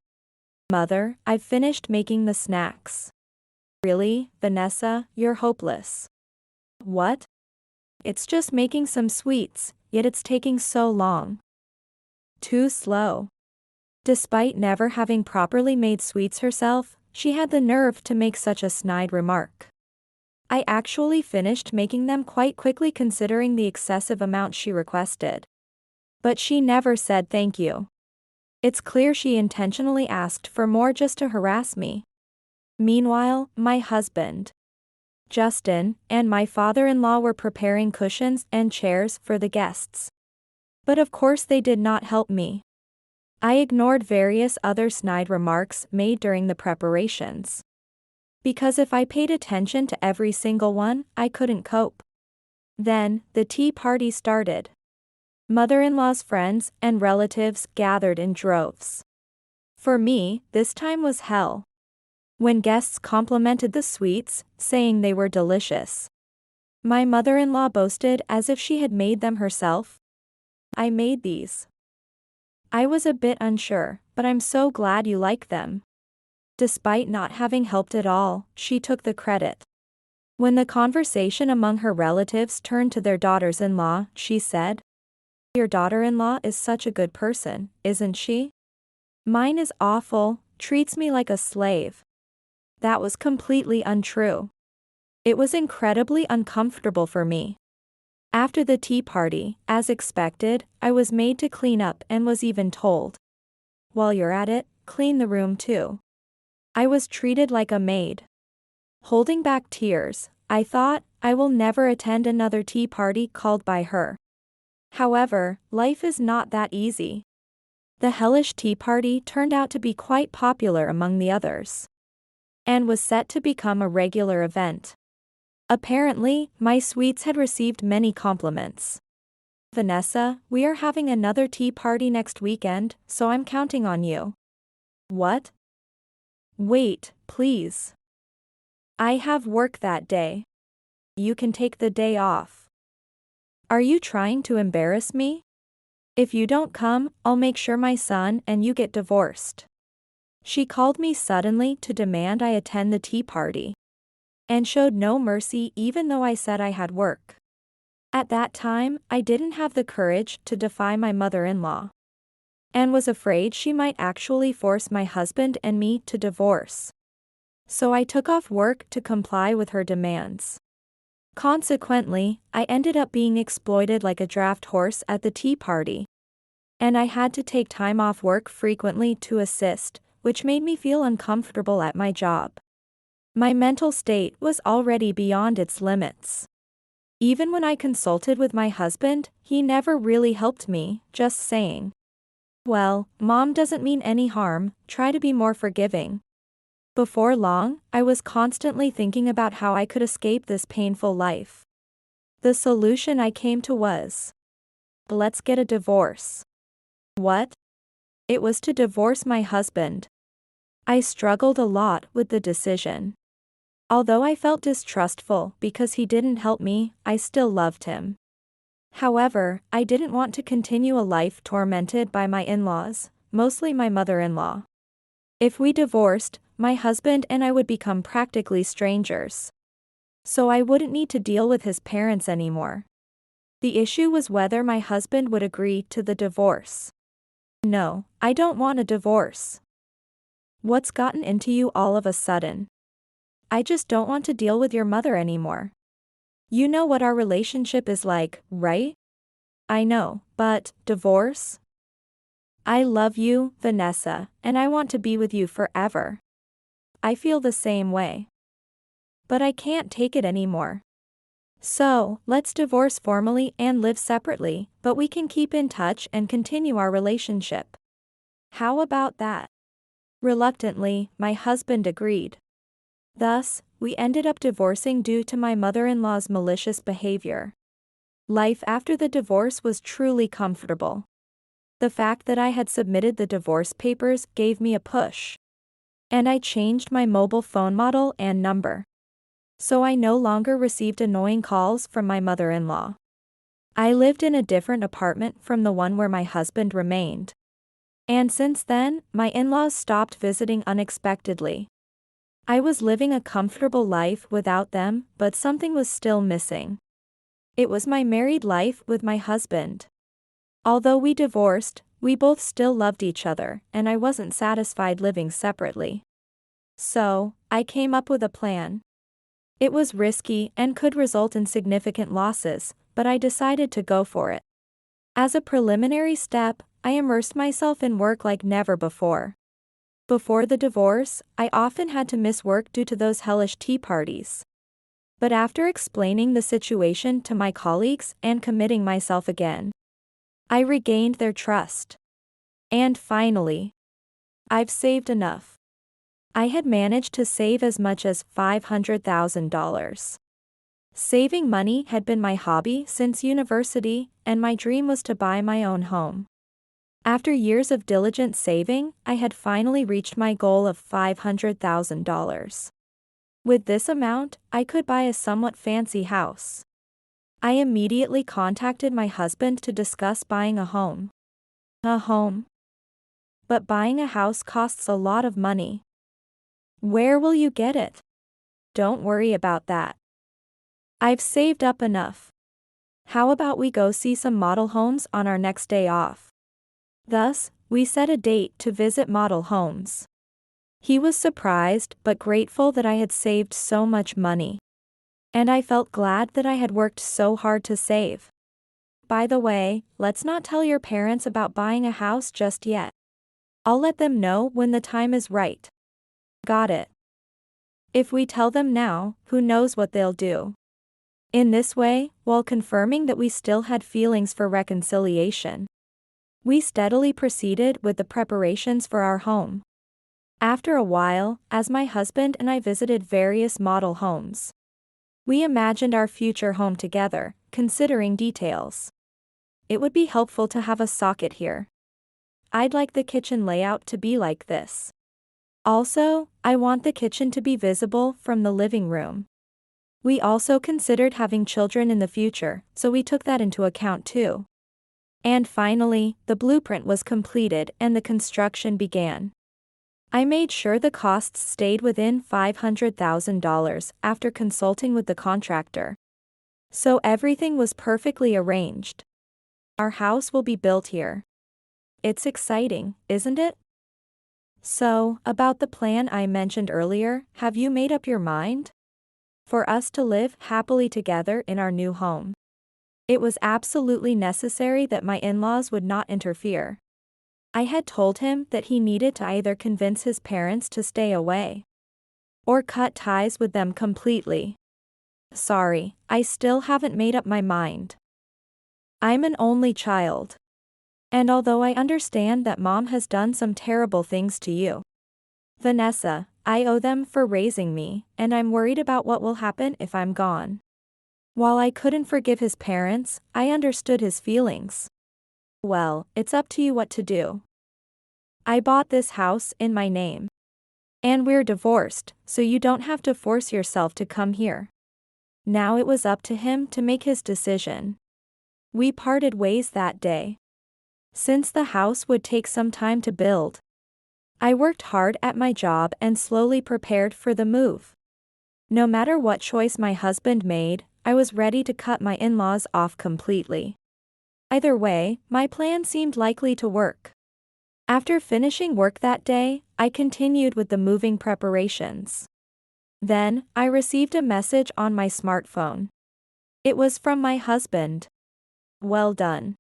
Mother, I've finished making the snacks. Really, Vanessa, you're hopeless. What? It's just making some sweets, yet it's taking so long. Too slow. Despite never having properly made sweets herself, she had the nerve to make such a snide remark. I actually finished making them quite quickly considering the excessive amount she requested. But she never said thank you. It's clear she intentionally asked for more just to harass me. Meanwhile, my husband, Justin, and my father-in-law were preparing cushions and chairs for the guests. But of course they did not help me. I ignored various other snide remarks made during the preparations. Because if I paid attention to every single one, I couldn't cope. Then, the tea party started. Mother-in-law's friends and relatives gathered in droves. For me, this time was hell. when guests complimented the sweets, saying they were delicious. My mother-in-law boasted as if she had made them herself. "I made these." I was a bit unsure, but I'm so glad you like them. Despite not having helped at all, she took the credit. When the conversation among her relatives turned to their daughters-in-law, she said, "Your daughter-in-law is such a good person, isn't she? Mine is awful, treats me like a slave." That was completely untrue. It was incredibly uncomfortable for me. After the tea party, as expected, I was made to clean up and was even told, "While you're at it, clean the room too." I was treated like a maid. Holding back tears, I thought, I will never attend another tea party called by her. However, life is not that easy. The hellish tea party turned out to be quite popular among the others, and was set to become a regular event. Apparently, my sweets had received many compliments. "Vanessa, we are having another tea party next weekend, so I'm counting on you." What? Wait, please. I have work that day. You can take the day off. Are you trying to embarrass me? If you don't come, I'll make sure my son and you get divorced. She called me suddenly to demand I attend the tea party, and showed no mercy even though I said I had work. At that time, I didn't have the courage to defy my mother-in-law, and was afraid she might actually force my husband and me to divorce. So I took off work to comply with her demands. Consequently, I ended up being exploited like a draft horse at the tea party, and I had to take time off work frequently to assist, which made me feel uncomfortable at my job. My mental state was already beyond its limits. Even when I consulted with my husband, he never really helped me, just saying, "Well, Mom doesn't mean any harm, try to be more forgiving." Before long, I was constantly thinking about how I could escape this painful life. The solution I came to was, let's get a divorce. What? It was to divorce my husband. I struggled a lot with the decision. Although I felt distrustful because he didn't help me, I still loved him. However, I didn't want to continue a life tormented by my in-laws, mostly my mother-in-law. If we divorced, my husband and I would become practically strangers. So I wouldn't need to deal with his parents anymore. The issue was whether my husband would agree to the divorce. "No, I don't want a divorce." "What's gotten into you all of a sudden?" "I just don't want to deal with your mother anymore. You know what our relationship is like, right?" "I know, but, divorce?" "I love you, Vanessa, and I want to be with you forever." "I feel the same way. But I can't take it anymore. So, let's divorce formally and live separately, but we can keep in touch and continue our relationship. How about that?" Reluctantly, my husband agreed. Thus, we ended up divorcing due to my mother-in-law's malicious behavior. Life after the divorce was truly comfortable. The fact that I had submitted the divorce papers gave me a push, and I changed my mobile phone model and number, so I no longer received annoying calls from my mother-in-law. I lived in a different apartment from the one where my husband remained. And since then, my in-laws stopped visiting unexpectedly. I was living a comfortable life without them, but something was still missing. It was my married life with my husband. Although we divorced, we both still loved each other, and I wasn't satisfied living separately. So, I came up with a plan. It was risky and could result in significant losses, but I decided to go for it. As a preliminary step, I immersed myself in work like never before. Before the divorce, I often had to miss work due to those hellish tea parties. But after explaining the situation to my colleagues and committing myself again, I regained their trust. And finally, I've saved enough. I had managed to save as much as $500,000. Saving money had been my hobby since university, and my dream was to buy my own home. After years of diligent saving, I had finally reached my goal of $500,000. With this amount, I could buy a somewhat fancy house. I immediately contacted my husband to discuss buying a home. A home? But buying a house costs a lot of money. Where will you get it? Don't worry about that. I've saved up enough. How about we go see some model homes on our next day off? Thus, we set a date to visit model homes. He was surprised but grateful that I had saved so much money. And I felt glad that I had worked so hard to save. By the way, let's not tell your parents about buying a house just yet. I'll let them know when the time is right. Got it. If we tell them now, who knows what they'll do. In this way, while confirming that we still had feelings for reconciliation, we steadily proceeded with the preparations for our home. After a while, as my husband and I visited various model homes, we imagined our future home together, considering details. It would be helpful to have a socket here. I'd like the kitchen layout to be like this. Also, I want the kitchen to be visible from the living room. We also considered having children in the future, so we took that into account too. And finally, the blueprint was completed and the construction began. I made sure the costs stayed within $500,000 after consulting with the contractor. So everything was perfectly arranged. Our house will be built here. It's exciting, isn't it? So, about the plan I mentioned earlier, have you made up your mind? For us to live happily together in our new home. It was absolutely necessary that my in-laws would not interfere. I had told him that he needed to either convince his parents to stay away or cut ties with them completely. Sorry, I still haven't made up my mind. I'm an only child. And although I understand that mom has done some terrible things to you, Vanessa, I owe them for raising me, and I'm worried about what will happen if I'm gone. While I couldn't forgive his parents, I understood his feelings. Well, it's up to you what to do. I bought this house in my name. And we're divorced, so you don't have to force yourself to come here. Now it was up to him to make his decision. We parted ways that day. Since the house would take some time to build, I worked hard at my job and slowly prepared for the move. No matter what choice my husband made, I was ready to cut my in-laws off completely. Either way, my plan seemed likely to work. After finishing work that day, I continued with the moving preparations. Then, I received a message on my smartphone. It was from my husband. Well done.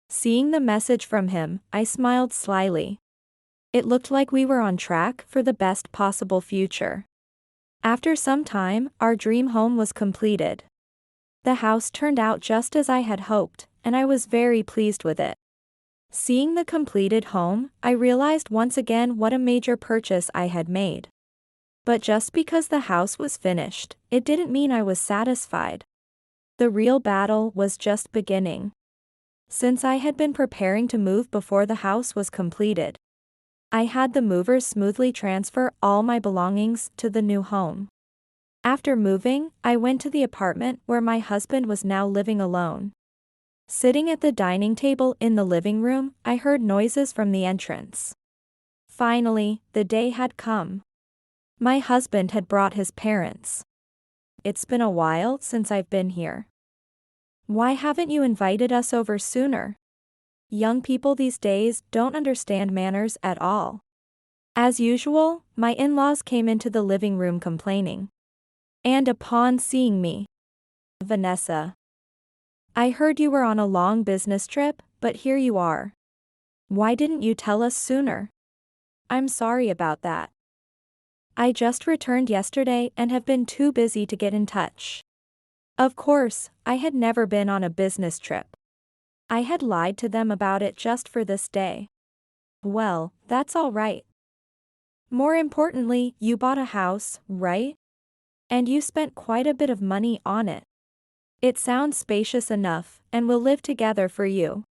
Seeing the message from him, I smiled slyly. It looked like we were on track for the best possible future. After some time, our dream home was completed. The house turned out just as I had hoped, and I was very pleased with it. Seeing the completed home, I realized once again what a major purchase I had made. But just because the house was finished, it didn't mean I was satisfied. The real battle was just beginning. Since I had been preparing to move before the house was completed, I had the movers smoothly transfer all my belongings to the new home. After moving, I went to the apartment where my husband was now living alone. Sitting at the dining table in the living room, I heard noises from the entrance. Finally, the day had come. My husband had brought his parents. It's been a while since I've been here. Why haven't you invited us over sooner? Young people these days don't understand manners at all. As usual, my in-laws came into the living room complaining. And upon seeing me, Vanessa, I heard you were on a long business trip, but here you are. Why didn't you tell us sooner? I'm sorry about that. I just returned yesterday and have been too busy to get in touch. Of course, I had never been on a business trip. I had lied to them about it just for this day. Well, that's all right. More importantly, you bought a house, right? And you spent quite a bit of money on it. It sounds spacious enough, and will live together for you.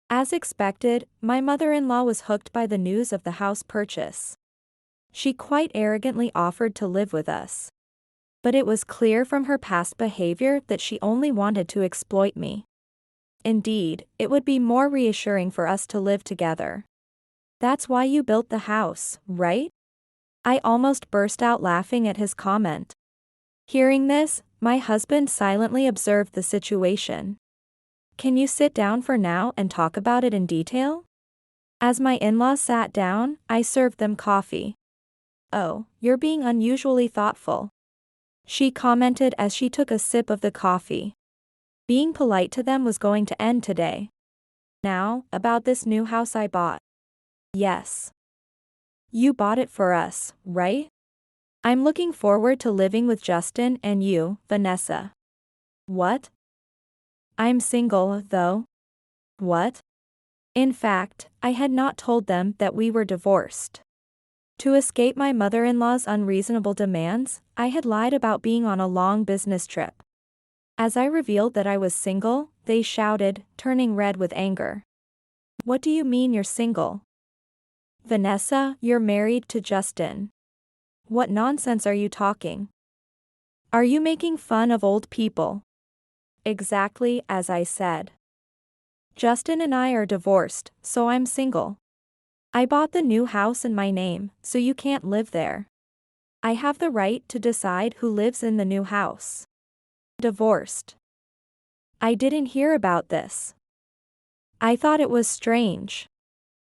As expected, my mother-in-law was hooked by the news of the house purchase. She quite arrogantly offered to live with us. But it was clear from her past behavior that she only wanted to exploit me. Indeed, it would be more reassuring for us to live together. That's why you built the house, right? I almost burst out laughing at his comment. Hearing this, my husband silently observed the situation. Can you sit down for now and talk about it in detail? As my in-laws sat down, I served them coffee. Oh, you're being unusually thoughtful, she commented as she took a sip of the coffee. Being polite to them was going to end today. Now, about this new house I bought. Yes. You bought it for us, right? I'm looking forward to living with Justin and you, Vanessa. What? I'm single, though. What? In fact, I had not told them that we were divorced. To escape my mother-in-law's unreasonable demands, I had lied about being on a long business trip. As I revealed that I was single, they shouted, turning red with anger. What do you mean you're single? Vanessa, you're married to Justin. What nonsense are you talking? Are you making fun of old people? Exactly as I said. Justin and I are divorced, so I'm single. I bought the new house in my name, so you can't live there. I have the right to decide who lives in the new house. Divorced. I didn't hear about this. I thought it was strange.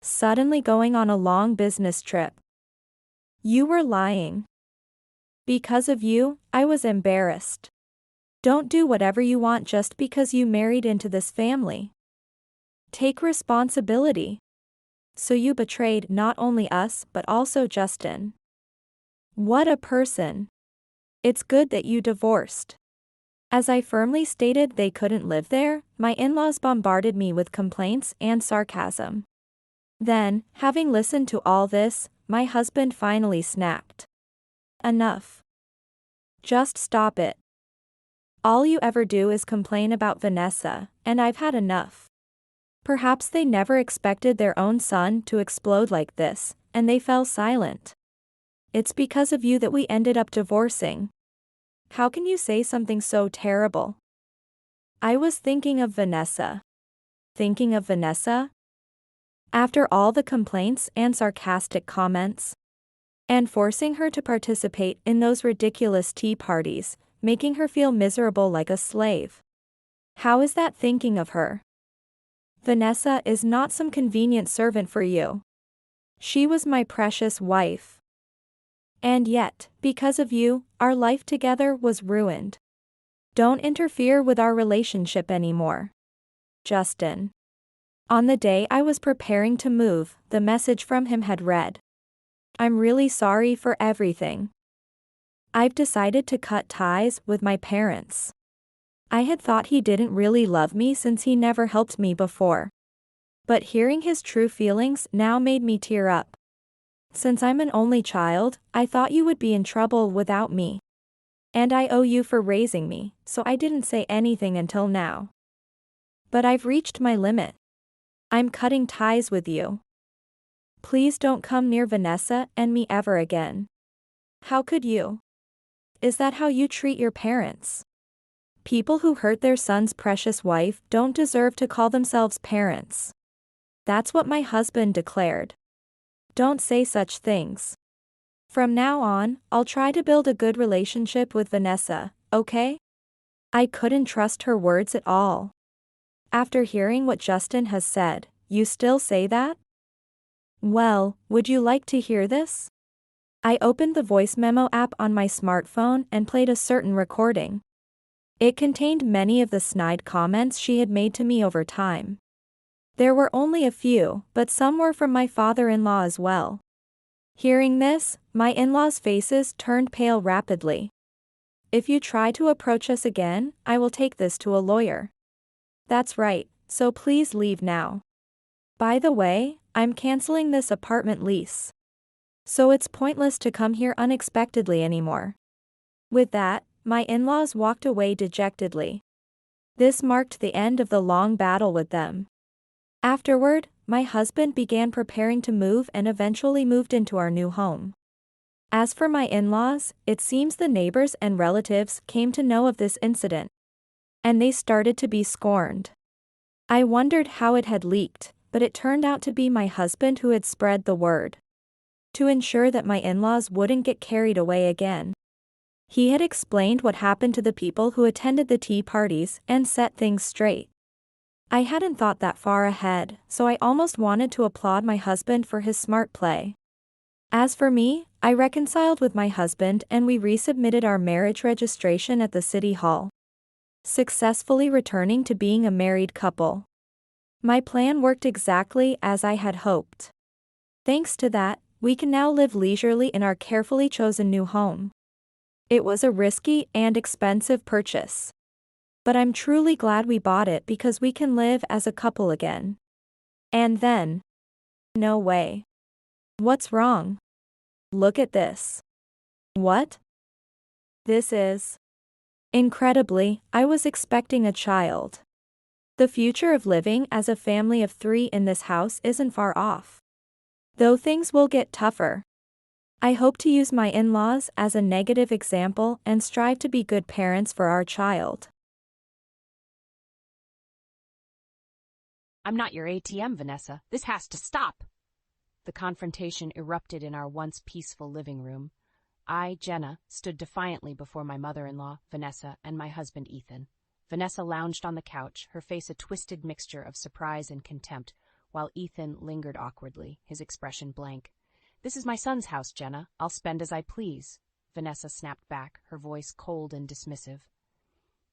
Suddenly going on a long business trip. You were lying. Because of you, I was embarrassed. Don't do whatever you want just because you married into this family. Take responsibility. So you betrayed not only us but also Justin. What a person. It's good that you divorced. As I firmly stated they couldn't live there, my in-laws bombarded me with complaints and sarcasm. Then, having listened to all this, my husband finally snapped. Enough. Just stop it. All you ever do is complain about Vanessa, and I've had enough. Perhaps they never expected their own son to explode like this, and they fell silent. It's because of you that we ended up divorcing. How can you say something so terrible? I was thinking of Vanessa. Thinking of Vanessa? After all the complaints and sarcastic comments, and forcing her to participate in those ridiculous tea parties, making her feel miserable like a slave. How is that thinking of her? Vanessa is not some convenient servant for you. She was my precious wife. And yet, because of you, our life together was ruined. Don't interfere with our relationship anymore. Justin. On the day I was preparing to move, the message from him had read. I'm really sorry for everything. I've decided to cut ties with my parents. I had thought he didn't really love me since he never helped me before. But hearing his true feelings now made me tear up. Since I'm an only child, I thought you would be in trouble without me. And I owe you for raising me, so I didn't say anything until now. But I've reached my limit. I'm cutting ties with you. Please don't come near Vanessa and me ever again. How could you? Is that how you treat your parents? People who hurt their son's precious wife don't deserve to call themselves parents. That's what my husband declared. Don't say such things. From now on, I'll try to build a good relationship with Vanessa, okay? I couldn't trust her words at all. After hearing what Justin has said, you still say that? Well, would you like to hear this? I opened the voice memo app on my smartphone and played a certain recording. It contained many of the snide comments she had made to me over time. There were only a few, but some were from my father-in-law as well. Hearing this, my in-laws' faces turned pale rapidly. If you try to approach us again, I will take this to a lawyer. That's right, so please leave now. By the way, I'm canceling this apartment lease. So it's pointless to come here unexpectedly anymore. With that, my in-laws walked away dejectedly. This marked the end of the long battle with them. Afterward, my husband began preparing to move and eventually moved into our new home. As for my in-laws, it seems the neighbors and relatives came to know of this incident, and they started to be scorned. I wondered how it had leaked, but it turned out to be my husband who had spread the word. To ensure that my in-laws wouldn't get carried away again. He had explained what happened to the people who attended the tea parties and set things straight. I hadn't thought that far ahead, so I almost wanted to applaud my husband for his smart play. As for me, I reconciled with my husband and we resubmitted our marriage registration at the city hall, successfully returning to being a married couple. My plan worked exactly as I had hoped. Thanks to that, we can now live leisurely in our carefully chosen new home. It was a risky and expensive purchase. But I'm truly glad we bought it because we can live as a couple again. And then. No way. What's wrong? Look at this. What? This is. Incredibly, I was expecting a child. The future of living as a family of 3 in this house isn't far off. Though things will get tougher. I hope to use my in-laws as a negative example and strive to be good parents for our child. I'm not your ATM, Vanessa. This has to stop. The confrontation erupted in our once peaceful living room. I, Jenna, stood defiantly before my mother-in-law, Vanessa, and my husband, Ethan. Vanessa lounged on the couch, her face a twisted mixture of surprise and contempt, while Ethan lingered awkwardly, his expression blank. "This is my son's house, Jenna. I'll spend as I please," Vanessa snapped back, her voice cold and dismissive.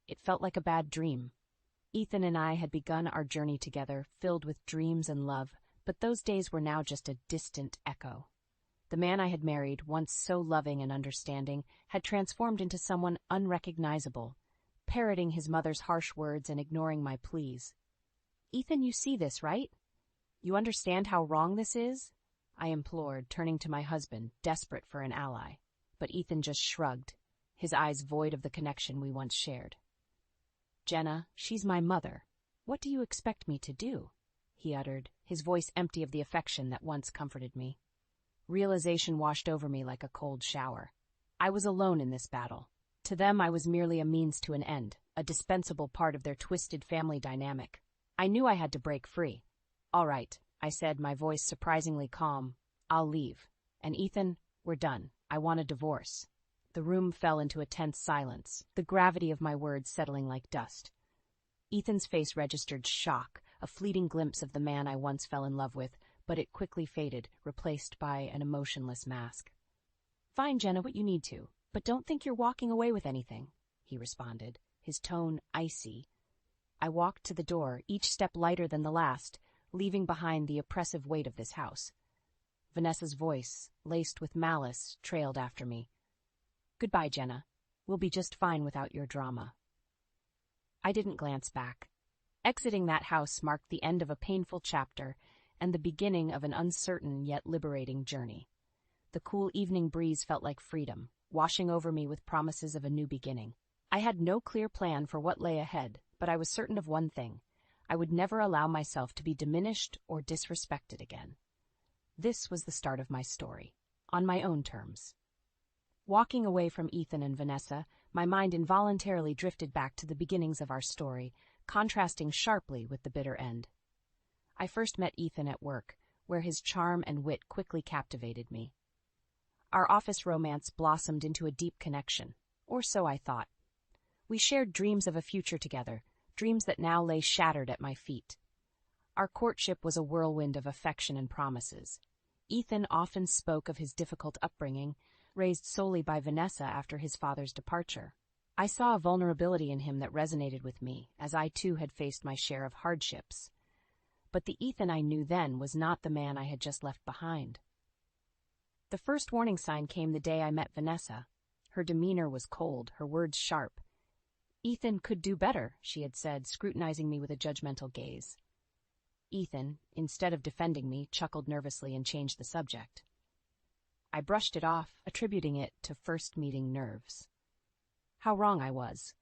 It felt like a bad dream. Ethan and I had begun our journey together, filled with dreams and love, but those days were now just a distant echo. The man I had married, once so loving and understanding, had transformed into someone unrecognizable, parroting his mother's harsh words and ignoring my pleas. "Ethan, you see this, right? You understand how wrong this is?" I implored, turning to my husband, desperate for an ally. But Ethan just shrugged, his eyes void of the connection we once shared. "Jenna, she's my mother. What do you expect me to do?" he uttered, his voice empty of the affection that once comforted me. Realization washed over me like a cold shower. I was alone in this battle. To them, I was merely a means to an end, a dispensable part of their twisted family dynamic. I knew I had to break free. "All right," I said, my voice surprisingly calm. "I'll leave. And Ethan, we're done. I want a divorce." The room fell into a tense silence, the gravity of my words settling like dust. Ethan's face registered shock, a fleeting glimpse of the man I once fell in love with, but it quickly faded, replaced by an emotionless mask. "Fine, Jenna, what you need to, but don't think you're walking away with anything," he responded, his tone icy. I walked to the door, each step lighter than the last, leaving behind the oppressive weight of this house. Vanessa's voice, laced with malice, trailed after me. "Goodbye, Jenna. We'll be just fine without your drama." I didn't glance back. Exiting that house marked the end of a painful chapter and the beginning of an uncertain yet liberating journey. The cool evening breeze felt like freedom, washing over me with promises of a new beginning. I had no clear plan for what lay ahead, but I was certain of one thing. I would never allow myself to be diminished or disrespected again. This was the start of my story, on my own terms. Walking away from Ethan and Vanessa, my mind involuntarily drifted back to the beginnings of our story, contrasting sharply with the bitter end. I first met Ethan at work, where his charm and wit quickly captivated me. Our office romance blossomed into a deep connection, or so I thought. We shared dreams of a future together, dreams that now lay shattered at my feet. Our courtship was a whirlwind of affection and promises. Ethan often spoke of his difficult upbringing, raised solely by Vanessa after his father's departure. I saw a vulnerability in him that resonated with me, as I too had faced my share of hardships. But the Ethan I knew then was not the man I had just left behind. The first warning sign came the day I met Vanessa. Her demeanor was cold, her words sharp. "Ethan could do better," she had said, scrutinizing me with a judgmental gaze. Ethan, instead of defending me, chuckled nervously and changed the subject. I brushed it off, attributing it to first meeting nerves. How wrong I was.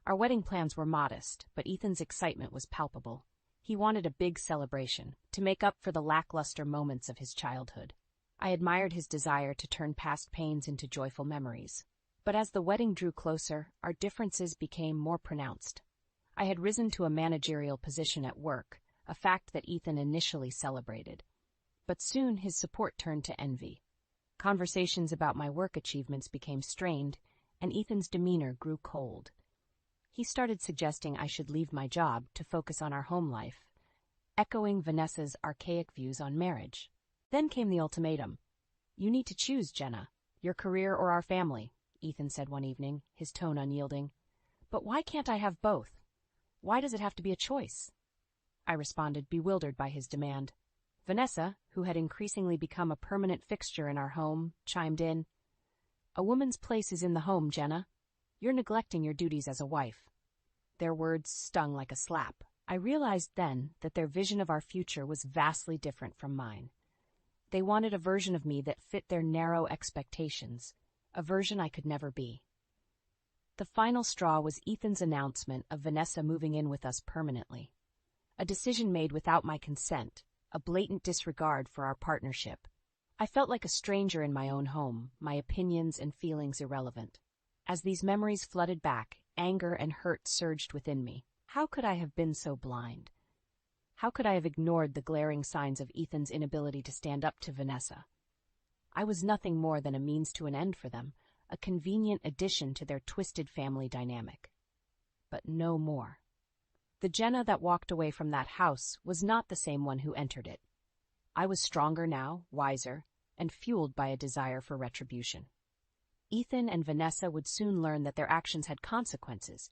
Our wedding plans were modest, but Ethan's excitement was palpable. He wanted a big celebration, to make up for the lackluster moments of his childhood. I admired his desire to turn past pains into joyful memories. But as the wedding drew closer, our differences became more pronounced. I had risen to a managerial position at work, a fact that Ethan initially celebrated. But soon his support turned to envy. Conversations about my work achievements became strained, and Ethan's demeanor grew cold. He started suggesting I should leave my job to focus on our home life, echoing Vanessa's archaic views on marriage. Then came the ultimatum. "You need to choose, Jenna. Your career or our family," Ethan said one evening, his tone unyielding. "But why can't I have both? Why does it have to be a choice?" I responded, bewildered by his demand. Vanessa, who had increasingly become a permanent fixture in our home, chimed in. "A woman's place is in the home, Jenna. You're neglecting your duties as a wife." Their words stung like a slap. I realized then that their vision of our future was vastly different from mine. They wanted a version of me that fit their narrow expectations, a version I could never be. The final straw was Ethan's announcement of Vanessa moving in with us permanently. A decision made without my consent, a blatant disregard for our partnership. I felt like a stranger in my own home, my opinions and feelings irrelevant. As these memories flooded back, anger and hurt surged within me. How could I have been so blind? How could I have ignored the glaring signs of Ethan's inability to stand up to Vanessa? I was nothing more than a means to an end for them, a convenient addition to their twisted family dynamic. But no more. The Jenna that walked away from that house was not the same one who entered it. I was stronger now, wiser, and fueled by a desire for retribution. Ethan and Vanessa would soon learn that their actions had consequences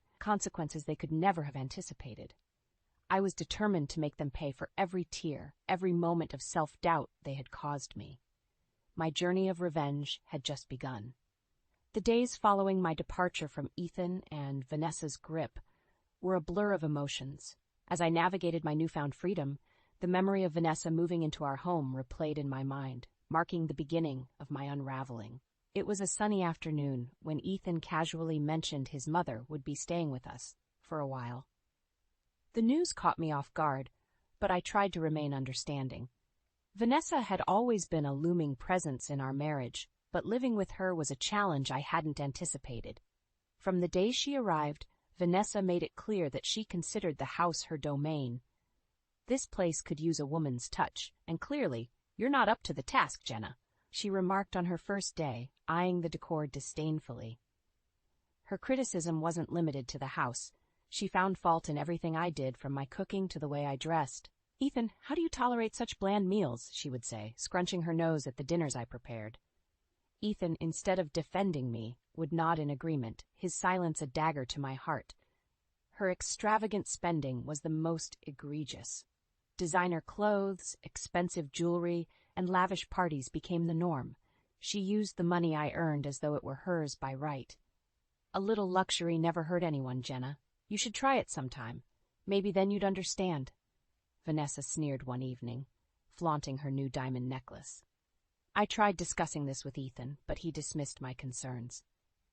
they could never have anticipated. I was determined to make them pay for every tear, every moment of self-doubt they had caused me. My journey of revenge had just begun. The days following my departure from Ethan and Vanessa's grip were a blur of emotions. As I navigated my newfound freedom, the memory of Vanessa moving into our home replayed in my mind, marking the beginning of my unraveling. It was a sunny afternoon when Ethan casually mentioned his mother would be staying with us for a while. The news caught me off guard, but I tried to remain understanding. Vanessa had always been a looming presence in our marriage, but living with her was a challenge I hadn't anticipated. From the day she arrived, Vanessa made it clear that she considered the house her domain. "This place could use a woman's touch, and clearly, you're not up to the task, Jenna," she remarked on her first day, eyeing the decor disdainfully. Her criticism wasn't limited to the house. She found fault in everything I did, from my cooking to the way I dressed. "Ethan, how do you tolerate such bland meals?" she would say, scrunching her nose at the dinners I prepared. Ethan, instead of defending me, would nod in agreement, his silence a dagger to my heart. Her extravagant spending was the most egregious. Designer clothes, expensive jewelry, and lavish parties became the norm. She used the money I earned as though it were hers by right. "A little luxury never hurt anyone, Jenna. You should try it sometime. Maybe then you'd understand," Vanessa sneered one evening, flaunting her new diamond necklace. I tried discussing this with Ethan, but he dismissed my concerns.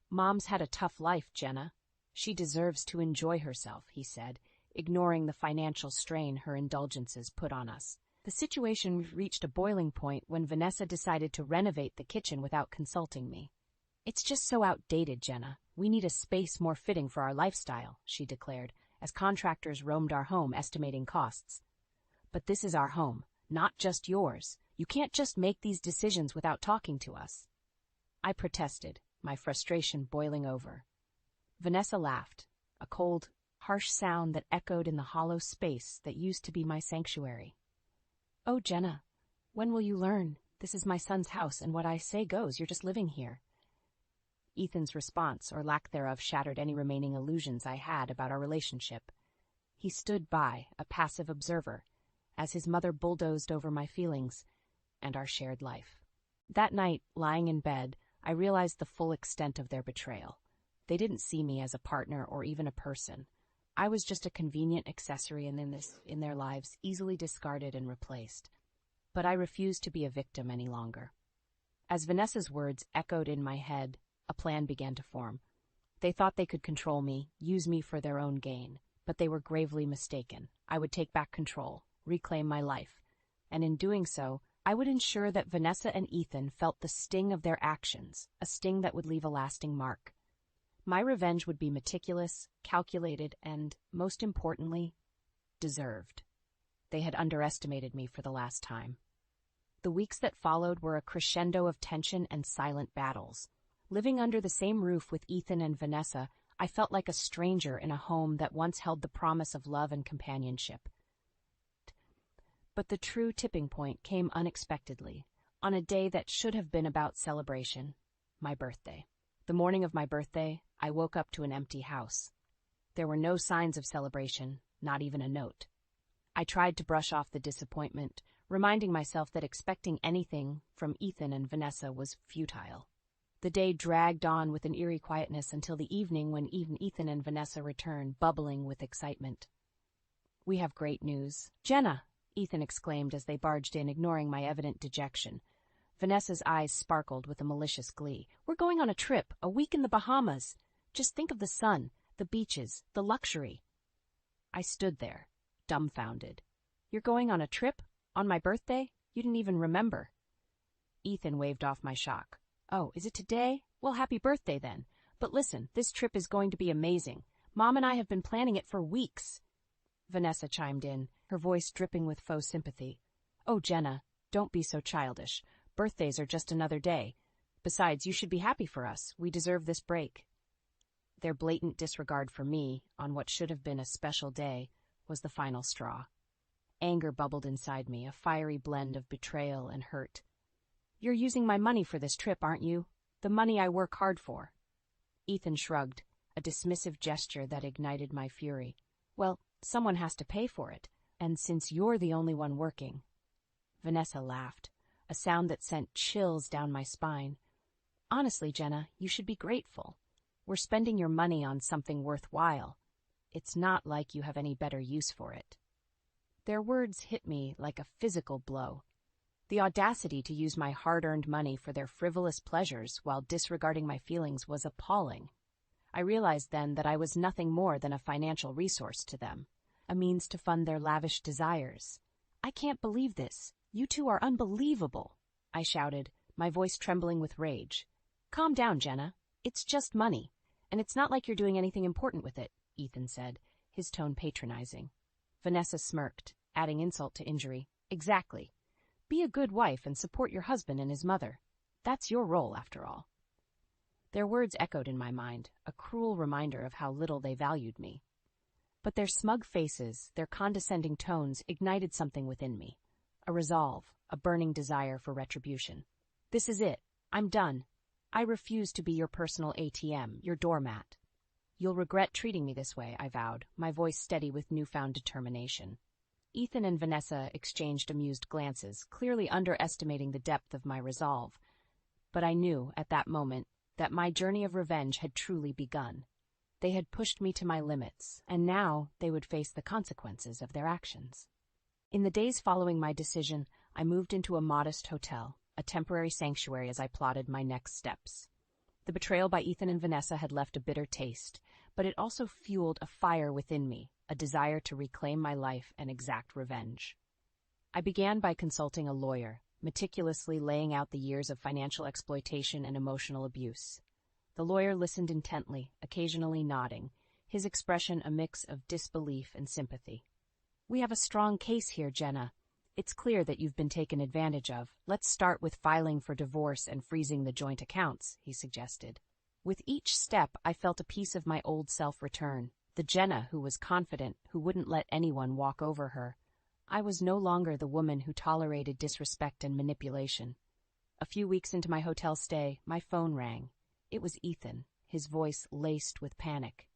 "Mom's had a tough life, Jenna. She deserves to enjoy herself," he said, ignoring the financial strain her indulgences put on us. The situation reached a boiling point when Vanessa decided to renovate the kitchen without consulting me. "It's just so outdated, Jenna. We need a space more fitting for our lifestyle," she declared, as contractors roamed our home estimating costs. "But this is our home, not just yours. You can't just make these decisions without talking to us." I protested, my frustration boiling over. Vanessa laughed, a cold, harsh sound that echoed in the hollow space that used to be my sanctuary. "Oh, Jenna, when will you learn? This is my son's house, and what I say goes. You're just living here." Ethan's response, or lack thereof, shattered any remaining illusions I had about our relationship. He stood by, a passive observer, as his mother bulldozed over my feelings and our shared life. That night, lying in bed, I realized the full extent of their betrayal. They didn't see me as a partner or even a person. I was just a convenient accessory in their lives, easily discarded and replaced. But I refused to be a victim any longer. As Vanessa's words echoed in my head, a plan began to form. They thought they could control me, use me for their own gain. But they were gravely mistaken. I would take back control, reclaim my life, and in doing so, I would ensure that Vanessa and Ethan felt the sting of their actions, a sting that would leave a lasting mark. My revenge would be meticulous, calculated, and, most importantly, deserved. They had underestimated me for the last time. The weeks that followed were a crescendo of tension and silent battles. Living under the same roof with Ethan and Vanessa, I felt like a stranger in a home that once held the promise of love and companionship. But the true tipping point came unexpectedly, on a day that should have been about celebration, my birthday. The morning of my birthday, I woke up to an empty house. There were no signs of celebration, not even a note. I tried to brush off the disappointment, reminding myself that expecting anything from Ethan and Vanessa was futile. The day dragged on with an eerie quietness until the evening when even Ethan and Vanessa returned, bubbling with excitement. "We have great news." "Jenna!" Ethan exclaimed as they barged in, ignoring my evident dejection. Vanessa's eyes sparkled with a malicious glee. "We're going on a trip, a week in the Bahamas. Just think of the sun, the beaches, the luxury." I stood there, dumbfounded. "You're going on a trip? On my birthday? You didn't even remember." Ethan waved off my shock. "Oh, is it today? Well, happy birthday then. But listen, this trip is going to be amazing. Mom and I have been planning it for weeks." Vanessa chimed in, her voice dripping with faux sympathy. "Oh, Jenna, don't be so childish. Birthdays are just another day. Besides, you should be happy for us. We deserve this break." Their blatant disregard for me, on what should have been a special day, was the final straw. Anger bubbled inside me, a fiery blend of betrayal and hurt. "You're using my money for this trip, aren't you? The money I work hard for." Ethan shrugged, a dismissive gesture that ignited my fury. "Well, someone has to pay for it, and since you're the only one working..." Vanessa laughed, a sound that sent chills down my spine. "Honestly, Jenna, you should be grateful. We're spending your money on something worthwhile. It's not like you have any better use for it." Their words hit me like a physical blow. The audacity to use my hard-earned money for their frivolous pleasures while disregarding my feelings was appalling. I realized then that I was nothing more than a financial resource to them, a means to fund their lavish desires. "I can't believe this. You two are unbelievable," I shouted, my voice trembling with rage. "Calm down, Jenna. It's just money, and it's not like you're doing anything important with it," Ethan said, his tone patronizing. Vanessa smirked, adding insult to injury. "Exactly. Be a good wife and support your husband and his mother. That's your role, after all." Their words echoed in my mind, a cruel reminder of how little they valued me. But their smug faces, their condescending tones ignited something within me. A resolve, a burning desire for retribution. "This is it. I'm done. I refuse to be your personal ATM, your doormat." "You'll regret treating me this way," I vowed, my voice steady with newfound determination. Ethan and Vanessa exchanged amused glances, clearly underestimating the depth of my resolve. But I knew, at that moment, that my journey of revenge had truly begun. They had pushed me to my limits, and now they would face the consequences of their actions. In the days following my decision, I moved into a modest hotel, a temporary sanctuary as I plotted my next steps. The betrayal by Ethan and Vanessa had left a bitter taste, but it also fueled a fire within me, a desire to reclaim my life and exact revenge. I began by consulting a lawyer, meticulously laying out the years of financial exploitation and emotional abuse. The lawyer listened intently, occasionally nodding, his expression a mix of disbelief and sympathy. "We have a strong case here, Jenna. It's clear that you've been taken advantage of. Let's start with filing for divorce and freezing the joint accounts," he suggested. With each step, I felt a piece of my old self return, the Jenna who was confident, who wouldn't let anyone walk over her. I was no longer the woman who tolerated disrespect and manipulation. A few weeks into my hotel stay, my phone rang. It was Ethan, his voice laced with panic.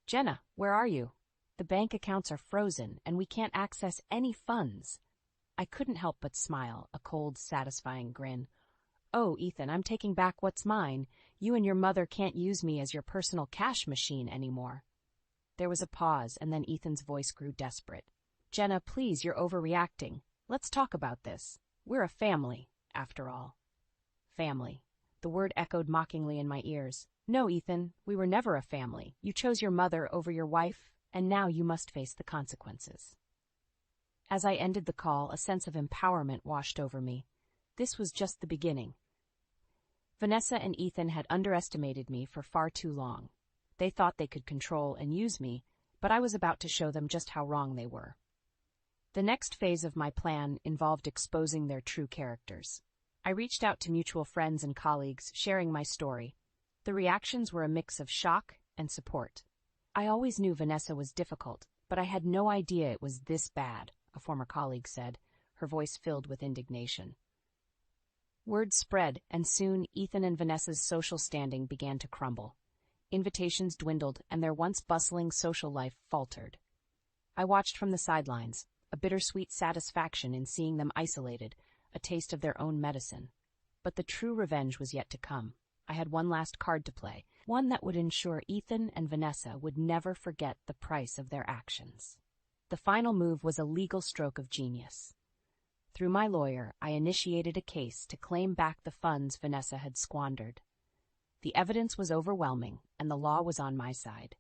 "Jenna, where are you? The bank accounts are frozen, and we can't access any funds." I couldn't help but smile, a cold, satisfying grin. "Oh, Ethan, I'm taking back what's mine. You and your mother can't use me as your personal cash machine anymore." There was a pause, and then Ethan's voice grew desperate. "Jenna, please, you're overreacting. Let's talk about this. We're a family, after all." Family. The word echoed mockingly in my ears. "No, Ethan, we were never a family. You chose your mother over your wife, and now you must face the consequences. As I ended the call, a sense of empowerment washed over me. This was just the beginning. Vanessa and Ethan had underestimated me for far too long. They thought they could control and use me, but I was about to show them just how wrong they were. The next phase of my plan involved exposing their true characters. I reached out to mutual friends and colleagues, sharing my story. The reactions were a mix of shock and support. I always knew Vanessa was difficult, but I had no idea it was this bad, a former colleague said, her voice filled with indignation. Word spread, and soon Ethan and Vanessa's social standing began to crumble. Invitations dwindled, and their once bustling social life faltered. I watched from the sidelines, a bittersweet satisfaction in seeing them isolated, a taste of their own medicine. But the true revenge was yet to come. I had one last card to play, one that would ensure Ethan and Vanessa would never forget the price of their actions. The final move was a legal stroke of genius. Through my lawyer, I initiated a case to claim back the funds Vanessa had squandered. The evidence was overwhelming, and the law was on my side.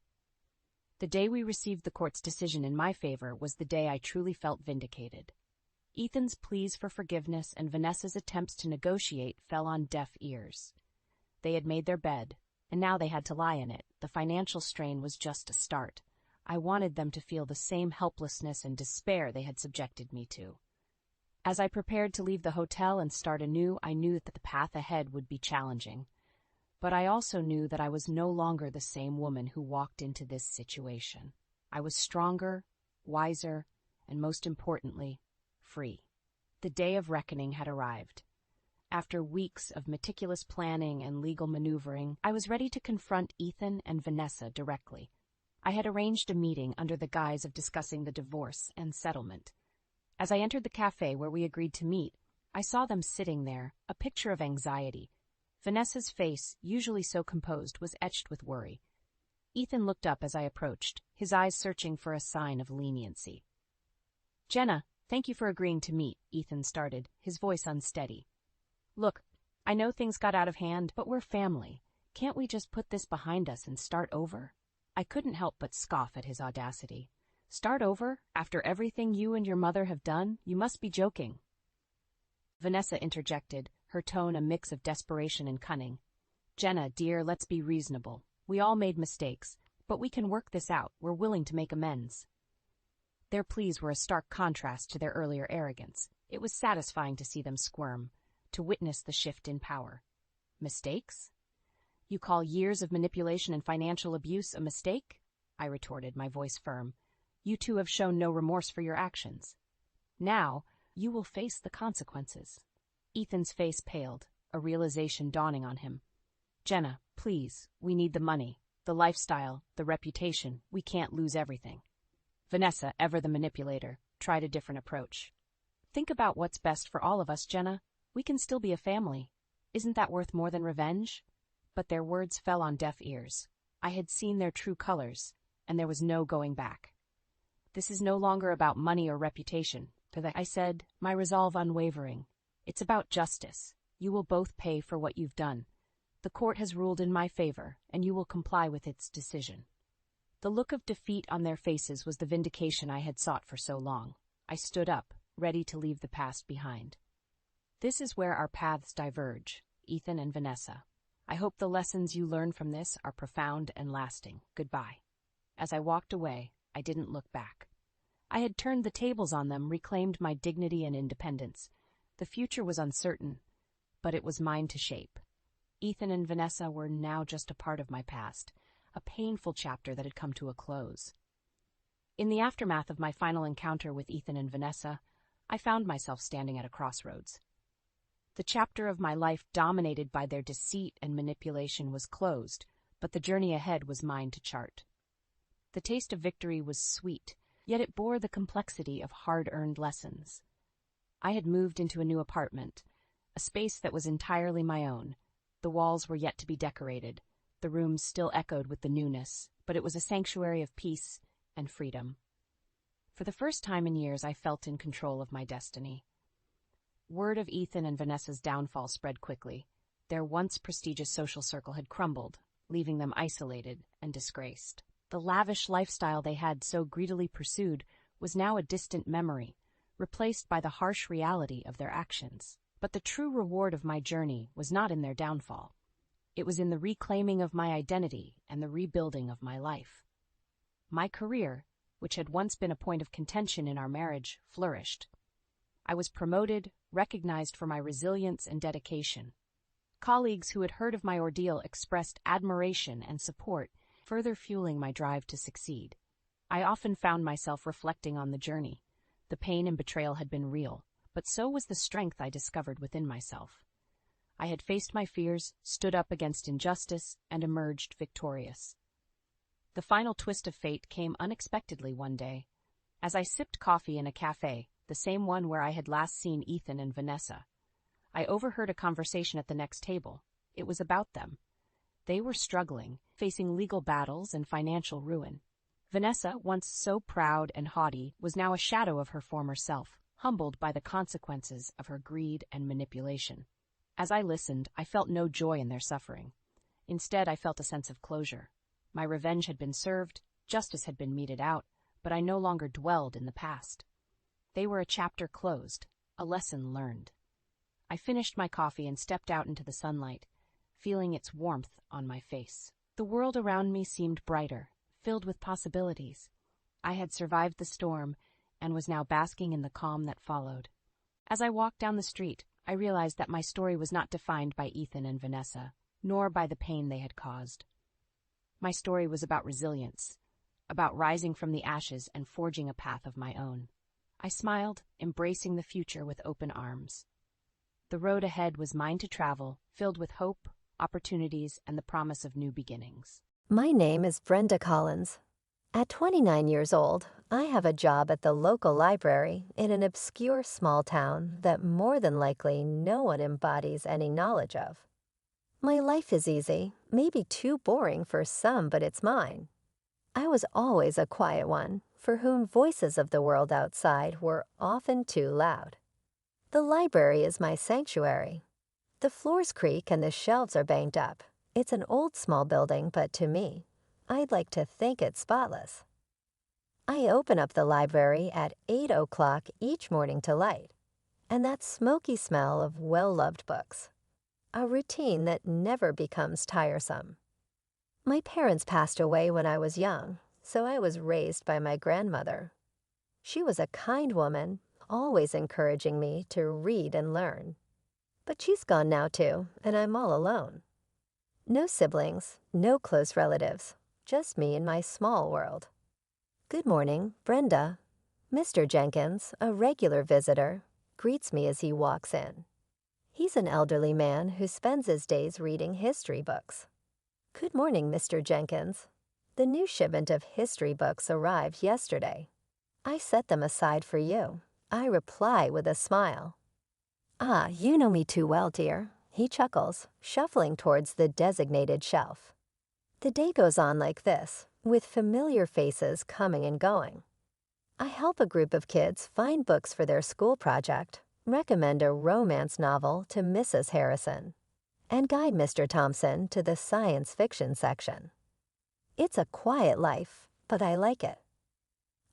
The day we received the court's decision in my favor was the day I truly felt vindicated. Ethan's pleas for forgiveness and Vanessa's attempts to negotiate fell on deaf ears. They had made their bed, and now they had to lie in it. The financial strain was just a start. I wanted them to feel the same helplessness and despair they had subjected me to. As I prepared to leave the hotel and start anew, I knew that the path ahead would be challenging. But I also knew that I was no longer the same woman who walked into this situation. I was stronger, wiser, and most importantly, free. The day of reckoning had arrived. After weeks of meticulous planning and legal maneuvering, I was ready to confront Ethan and Vanessa directly. I had arranged a meeting under the guise of discussing the divorce and settlement. As I entered the cafe where we agreed to meet, I saw them sitting there, a picture of anxiety. Vanessa's face, usually so composed, was etched with worry. Ethan looked up as I approached, his eyes searching for a sign of leniency. "Jenna, thank you for agreeing to meet," Ethan started, his voice unsteady. "Look, I know things got out of hand, but we're family. Can't we just put this behind us and start over?" I couldn't help but scoff at his audacity. "Start over? After everything you and your mother have done? You must be joking." Vanessa interjected, her tone a mix of desperation and cunning. "Jenna, dear, let's be reasonable. We all made mistakes, but we can work this out. We're willing to make amends." Their pleas were a stark contrast to their earlier arrogance. It was satisfying to see them squirm, to witness the shift in power. Mistakes? You call years of manipulation and financial abuse a mistake? I retorted, my voice firm. You two have shown no remorse for your actions. Now, you will face the consequences. Ethan's face paled, a realization dawning on him. "Jenna, please, we need the money, the lifestyle, the reputation. We can't lose everything." Vanessa, ever the manipulator, tried a different approach. "Think about what's best for all of us, Jenna. We can still be a family. Isn't that worth more than revenge?" But their words fell on deaf ears. I had seen their true colors, and there was no going back. "This is no longer about money or reputation," I said, my resolve unwavering. "It's about justice. You will both pay for what you've done. The court has ruled in my favor, and you will comply with its decision." The look of defeat on their faces was the vindication I had sought for so long. I stood up, ready to leave the past behind. "This is where our paths diverge, Ethan and Vanessa. I hope the lessons you learn from this are profound and lasting. Goodbye." As I walked away, I didn't look back. I had turned the tables on them, reclaimed my dignity and independence. The future was uncertain, but it was mine to shape. Ethan and Vanessa were now just a part of my past, a painful chapter that had come to a close. In the aftermath of my final encounter with Ethan and Vanessa, I found myself standing at a crossroads. The chapter of my life dominated by their deceit and manipulation was closed, but the journey ahead was mine to chart. The taste of victory was sweet, yet it bore the complexity of hard-earned lessons. I had moved into a new apartment, a space that was entirely my own. The walls were yet to be decorated, the rooms still echoed with the newness, but it was a sanctuary of peace and freedom. For the first time in years, I felt in control of my destiny. Word of Ethan and Vanessa's downfall spread quickly. Their once prestigious social circle had crumbled, leaving them isolated and disgraced. The lavish lifestyle they had so greedily pursued was now a distant memory, replaced by the harsh reality of their actions. But the true reward of my journey was not in their downfall. It was in the reclaiming of my identity and the rebuilding of my life. My career, which had once been a point of contention in our marriage, flourished. I was promoted, recognized for my resilience and dedication. Colleagues who had heard of my ordeal expressed admiration and support, further fueling my drive to succeed. I often found myself reflecting on the journey. The pain and betrayal had been real, but so was the strength I discovered within myself. I had faced my fears, stood up against injustice, and emerged victorious. The final twist of fate came unexpectedly one day. As I sipped coffee in a cafe, the same one where I had last seen Ethan and Vanessa, I overheard a conversation at the next table. It was about them. They were struggling, facing legal battles and financial ruin. Vanessa, once so proud and haughty, was now a shadow of her former self, humbled by the consequences of her greed and manipulation. As I listened, I felt no joy in their suffering. Instead, I felt a sense of closure. My revenge had been served, justice had been meted out, but I no longer dwelled in the past. They were a chapter closed, a lesson learned. I finished my coffee and stepped out into the sunlight, feeling its warmth on my face. The world around me seemed brighter, filled with possibilities. I had survived the storm and was now basking in the calm that followed. As I walked down the street, I realized that my story was not defined by Ethan and Vanessa, nor by the pain they had caused. My story was about resilience, about rising from the ashes and forging a path of my own. I smiled, embracing the future with open arms. The road ahead was mine to travel, filled with hope, opportunities, and the promise of new beginnings. My name is Brenda Collins. At 29 years old, I have a job at the local library in an obscure small town that more than likely no one embodies any knowledge of. My life is easy, maybe too boring for some, but it's mine. I was always a quiet one, for whom voices of the world outside were often too loud. The library is my sanctuary. The floors creak and the shelves are banged up. It's an old small building, but to me, I'd like to think it's spotless. I open up the library at 8 o'clock each morning to light, and that smoky smell of well-loved books. A routine that never becomes tiresome. My parents passed away when I was young, so I was raised by my grandmother. She was a kind woman, always encouraging me to read and learn. But she's gone now too, and I'm all alone. No siblings, no close relatives, just me and my small world. Good morning, Brenda. Mr. Jenkins, a regular visitor, greets me as he walks in. He's an elderly man who spends his days reading history books. Good morning, Mr. Jenkins. The new shipment of history books arrived yesterday. I set them aside for you. I reply with a smile. Ah, you know me too well, dear. He chuckles, shuffling towards the designated shelf. The day goes on like this, with familiar faces coming and going. I help a group of kids find books for their school project, recommend a romance novel to Mrs. Harrison, and guide Mr. Thompson to the science fiction section. It's a quiet life, but I like it.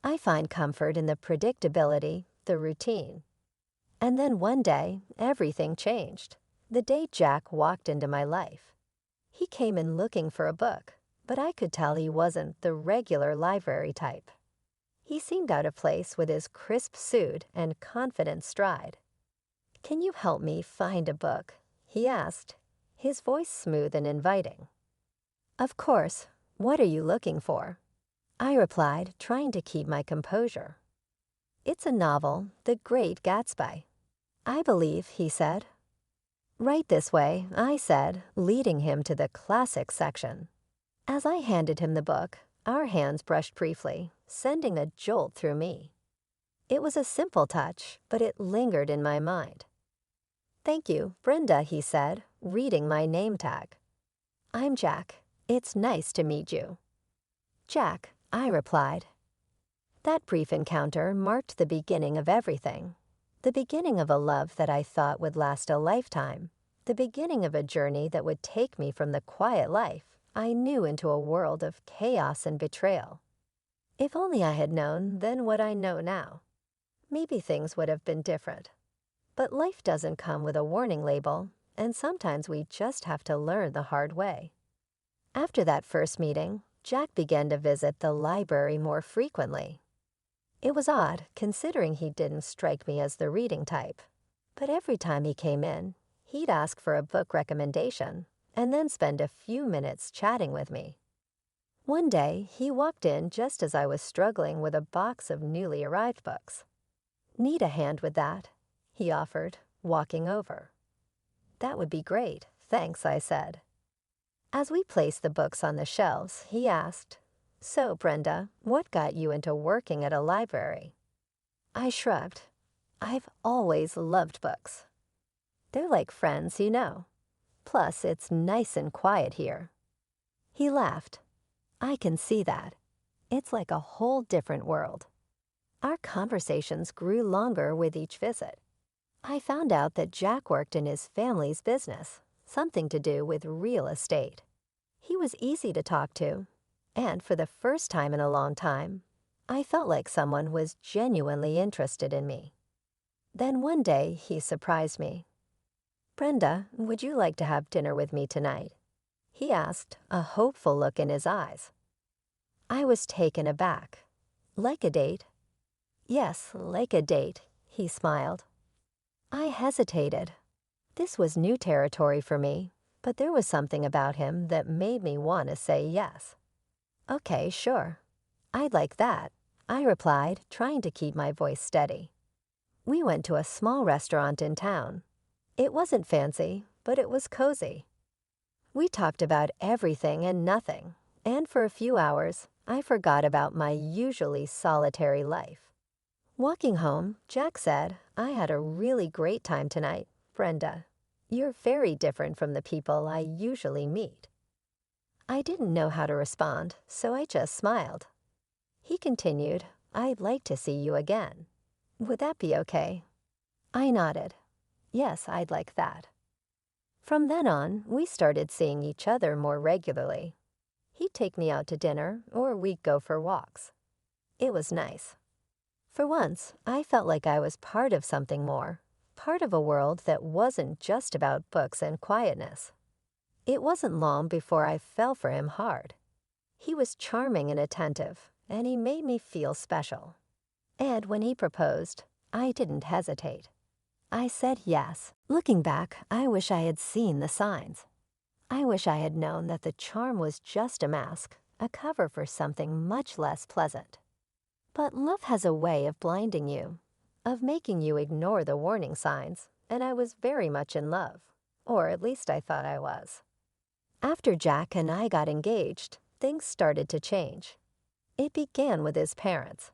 I find comfort in the predictability, the routine. And then one day, everything changed. The day Jack walked into my life. He came in looking for a book, but I could tell he wasn't the regular library type. He seemed out of place with his crisp suit and confident stride. "Can you help me find a book?" he asked, his voice smooth and inviting. "Of course. What are you looking for?" I replied, trying to keep my composure. "It's a novel, The Great Gatsby." "I believe," he said. "Right this way," I said, leading him to the classics section. As I handed him the book, our hands brushed briefly, sending a jolt through me. It was a simple touch, but it lingered in my mind. "Thank you, Brenda," he said, reading my name tag. "I'm Jack. It's nice to meet you." "Jack," I replied. That brief encounter marked the beginning of everything. The beginning of a love that I thought would last a lifetime. The beginning of a journey that would take me from the quiet life I knew into a world of chaos and betrayal. If only I had known then what I know now. Maybe things would have been different. But life doesn't come with a warning label, and sometimes we just have to learn the hard way. After that first meeting, Jack began to visit the library more frequently. It was odd, considering he didn't strike me as the reading type. But every time he came in, he'd ask for a book recommendation, and then spend a few minutes chatting with me. One day, he walked in just as I was struggling with a box of newly arrived books. "Need a hand with that?" he offered, walking over. "That would be great, thanks," I said. As we placed the books on the shelves, he asked, "So, Brenda, what got you into working at a library?" I shrugged. "I've always loved books. They're like friends, you know. Plus, it's nice and quiet here." He laughed. "I can see that. It's like a whole different world." Our conversations grew longer with each visit. I found out that Jack worked in his family's business, something to do with real estate. He was easy to talk to, and for the first time in a long time, I felt like someone was genuinely interested in me. Then one day, he surprised me. "Brenda, would you like to have dinner with me tonight?" he asked, a hopeful look in his eyes. I was taken aback. "Like a date?" "Yes, like a date," he smiled. I hesitated. This was new territory for me, but there was something about him that made me want to say yes. "Okay, sure. I'd like that," I replied, trying to keep my voice steady. We went to a small restaurant in town. It wasn't fancy, but it was cozy. We talked about everything and nothing, and for a few hours, I forgot about my usually solitary life. Walking home, Jack said, "I had a really great time tonight, Brenda. You're very different from the people I usually meet." I didn't know how to respond, so I just smiled. He continued, "I'd like to see you again. Would that be okay?" I nodded. Yes, I'd like that. From then on, we started seeing each other more regularly. He'd take me out to dinner, or we'd go for walks. It was nice. For once, I felt like I was part of something more, part of a world that wasn't just about books and quietness. It wasn't long before I fell for him hard. He was charming and attentive, and he made me feel special. And when he proposed, I didn't hesitate. I said yes. Looking back, I wish I had seen the signs. I wish I had known that the charm was just a mask, a cover for something much less pleasant. But love has a way of blinding you, of making you ignore the warning signs, and I was very much in love, or at least I thought I was. After Jack and I got engaged, things started to change. It began with his parents.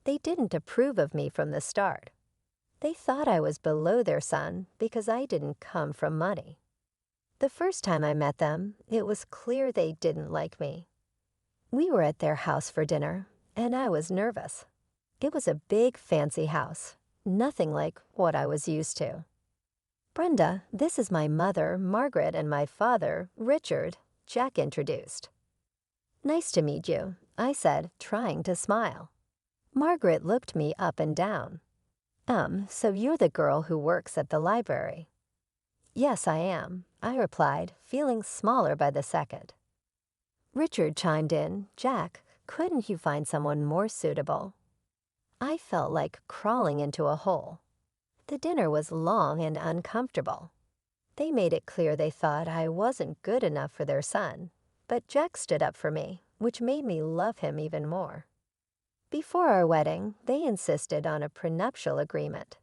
They didn't approve of me from the start. They thought I was below their son because I didn't come from money. The first time I met them, it was clear they didn't like me. We were at their house for dinner, and I was nervous. It was a big, fancy house, nothing like what I was used to. "Brenda, this is my mother, Margaret, and my father, Richard," Jack introduced. "Nice to meet you," I said, trying to smile. Margaret looked me up and down. So you're the girl who works at the library." "Yes, I am," I replied, feeling smaller by the second. Richard chimed in, "Jack, couldn't you find someone more suitable?" I felt like crawling into a hole. The dinner was long and uncomfortable. They made it clear they thought I wasn't good enough for their son, but Jack stood up for me, which made me love him even more. Before our wedding, they insisted on a prenuptial agreement.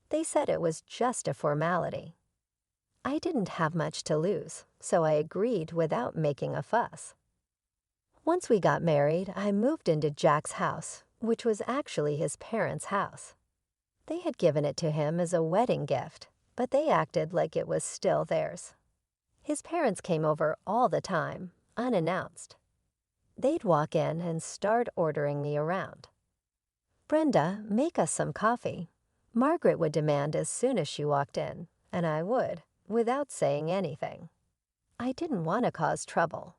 They said it was just a formality. I didn't have much to lose, so I agreed without making a fuss. Once we got married, I moved into Jack's house, which was actually his parents' house. They had given it to him as a wedding gift, but they acted like it was still theirs. His parents came over all the time, unannounced. They'd walk in and start ordering me around. "Brenda, make us some coffee," Margaret would demand as soon as she walked in, and I would, without saying anything. I didn't want to cause trouble.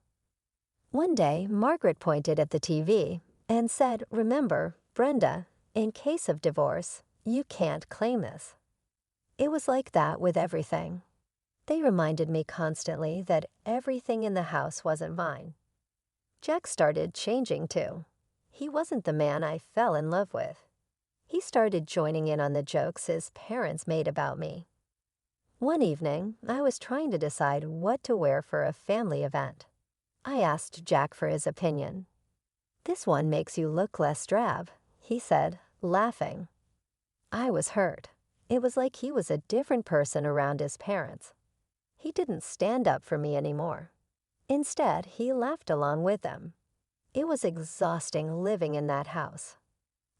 One day, Margaret pointed at the TV and said, "Remember, Brenda, in case of divorce, you can't claim this." It was like that with everything. They reminded me constantly that everything in the house wasn't mine. Jack started changing too. He wasn't the man I fell in love with. He started joining in on the jokes his parents made about me. One evening, I was trying to decide what to wear for a family event. I asked Jack for his opinion. "This one makes you look less drab," he said, laughing. I was hurt. It was like he was a different person around his parents. He didn't stand up for me anymore. Instead, he laughed along with them. It was exhausting living in that house.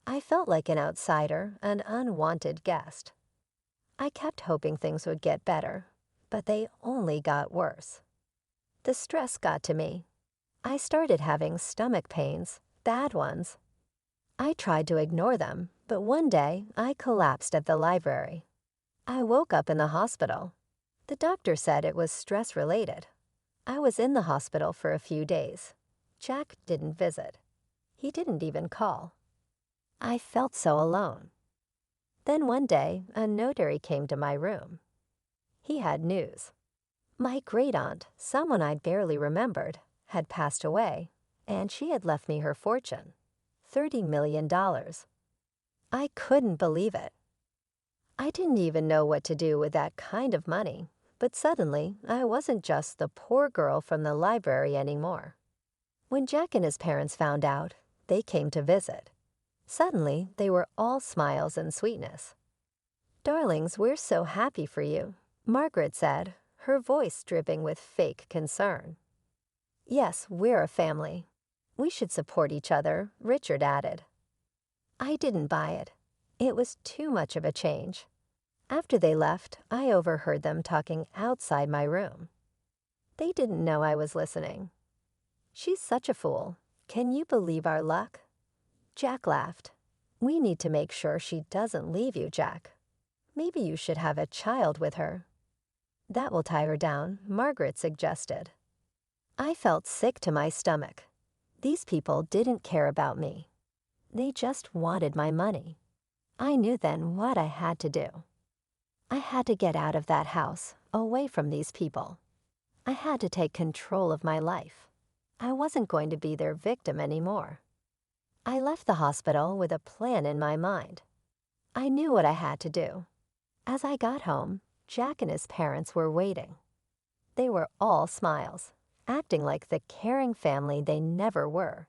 I felt like an outsider, an unwanted guest. I kept hoping things would get better, but they only got worse. The stress got to me. I started having stomach pains, bad ones. I tried to ignore them, but one day I collapsed at the library. I woke up in the hospital. The doctor said it was stress-related. I was in the hospital for a few days. Jack didn't visit. He didn't even call. I felt so alone. Then one day, a notary came to my room. He had news. My great-aunt, someone I barely remembered, had passed away, and she had left me her fortune, $30 million. I couldn't believe it. I didn't even know what to do with that kind of money, but suddenly I wasn't just the poor girl from the library anymore. When Jack and his parents found out, they came to visit. Suddenly, they were all smiles and sweetness. "Darlings, we're so happy for you," Margaret said, her voice dripping with fake concern. "Yes, we're a family. We should support each other," Richard added. I didn't buy it. It was too much of a change. After they left, I overheard them talking outside my room. They didn't know I was listening. "She's such a fool. Can you believe our luck?" Jack laughed. "We need to make sure she doesn't leave you, Jack. Maybe you should have a child with her." "That will tie her down," Margaret suggested. I felt sick to my stomach. These people didn't care about me. They just wanted my money. I knew then what I had to do. I had to get out of that house, away from these people. I had to take control of my life. I wasn't going to be their victim anymore. I left the hospital with a plan in my mind. I knew what I had to do. As I got home, Jack and his parents were waiting. They were all smiles, acting like the caring family they never were.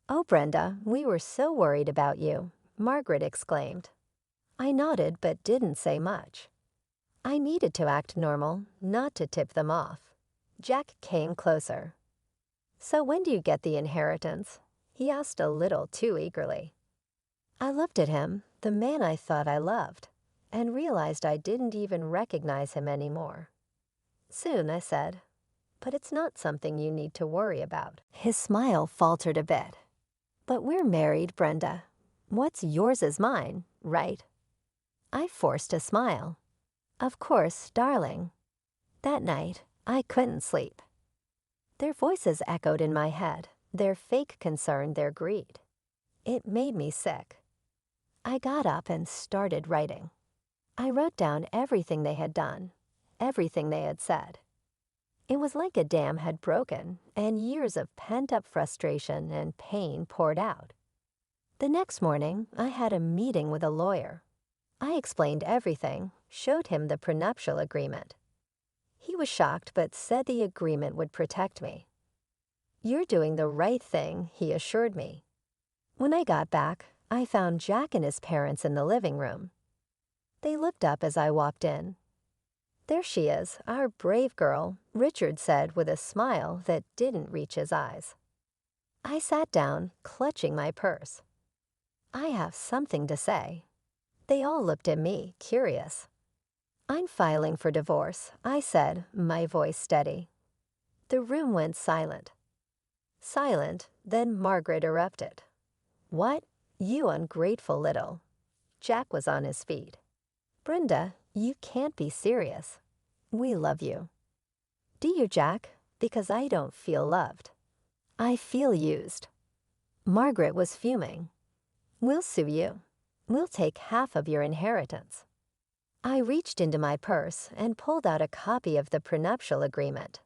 "Oh, Brenda, we were so worried about you," Margaret exclaimed. I nodded but didn't say much. I needed to act normal, not to tip them off. Jack came closer. "So when do you get the inheritance?" he asked a little too eagerly. I looked at him, the man I thought I loved, and realized I didn't even recognize him anymore. "Soon," I said, "but it's not something you need to worry about." His smile faltered a bit. "But we're married, Brenda. What's yours is mine, right?" I forced a smile. "Of course, darling." That night, I couldn't sleep. Their voices echoed in my head, their fake concern, their greed. It made me sick. I got up and started writing. I wrote down everything they had done, everything they had said. It was like a dam had broken and years of pent-up frustration and pain poured out. The next morning, I had a meeting with a lawyer. I explained everything, showed him the prenuptial agreement. He was shocked but said the agreement would protect me. "You're doing the right thing," he assured me. When I got back, I found Jack and his parents in the living room. They looked up as I walked in. "There she is, our brave girl," Richard said with a smile that didn't reach his eyes. I sat down, clutching my purse. I have something to say. They all looked at me, curious. "I'm filing for divorce," I said, my voice steady. The room went silent. Silent, then Margaret erupted. "What? You ungrateful little—" Jack was on his feet. "Brenda, you can't be serious. We love you." "Do you, Jack? Because I don't feel loved." I feel used. Margaret was fuming. We'll sue you. We'll take half of your inheritance. I reached into my purse and pulled out a copy of the prenuptial agreement.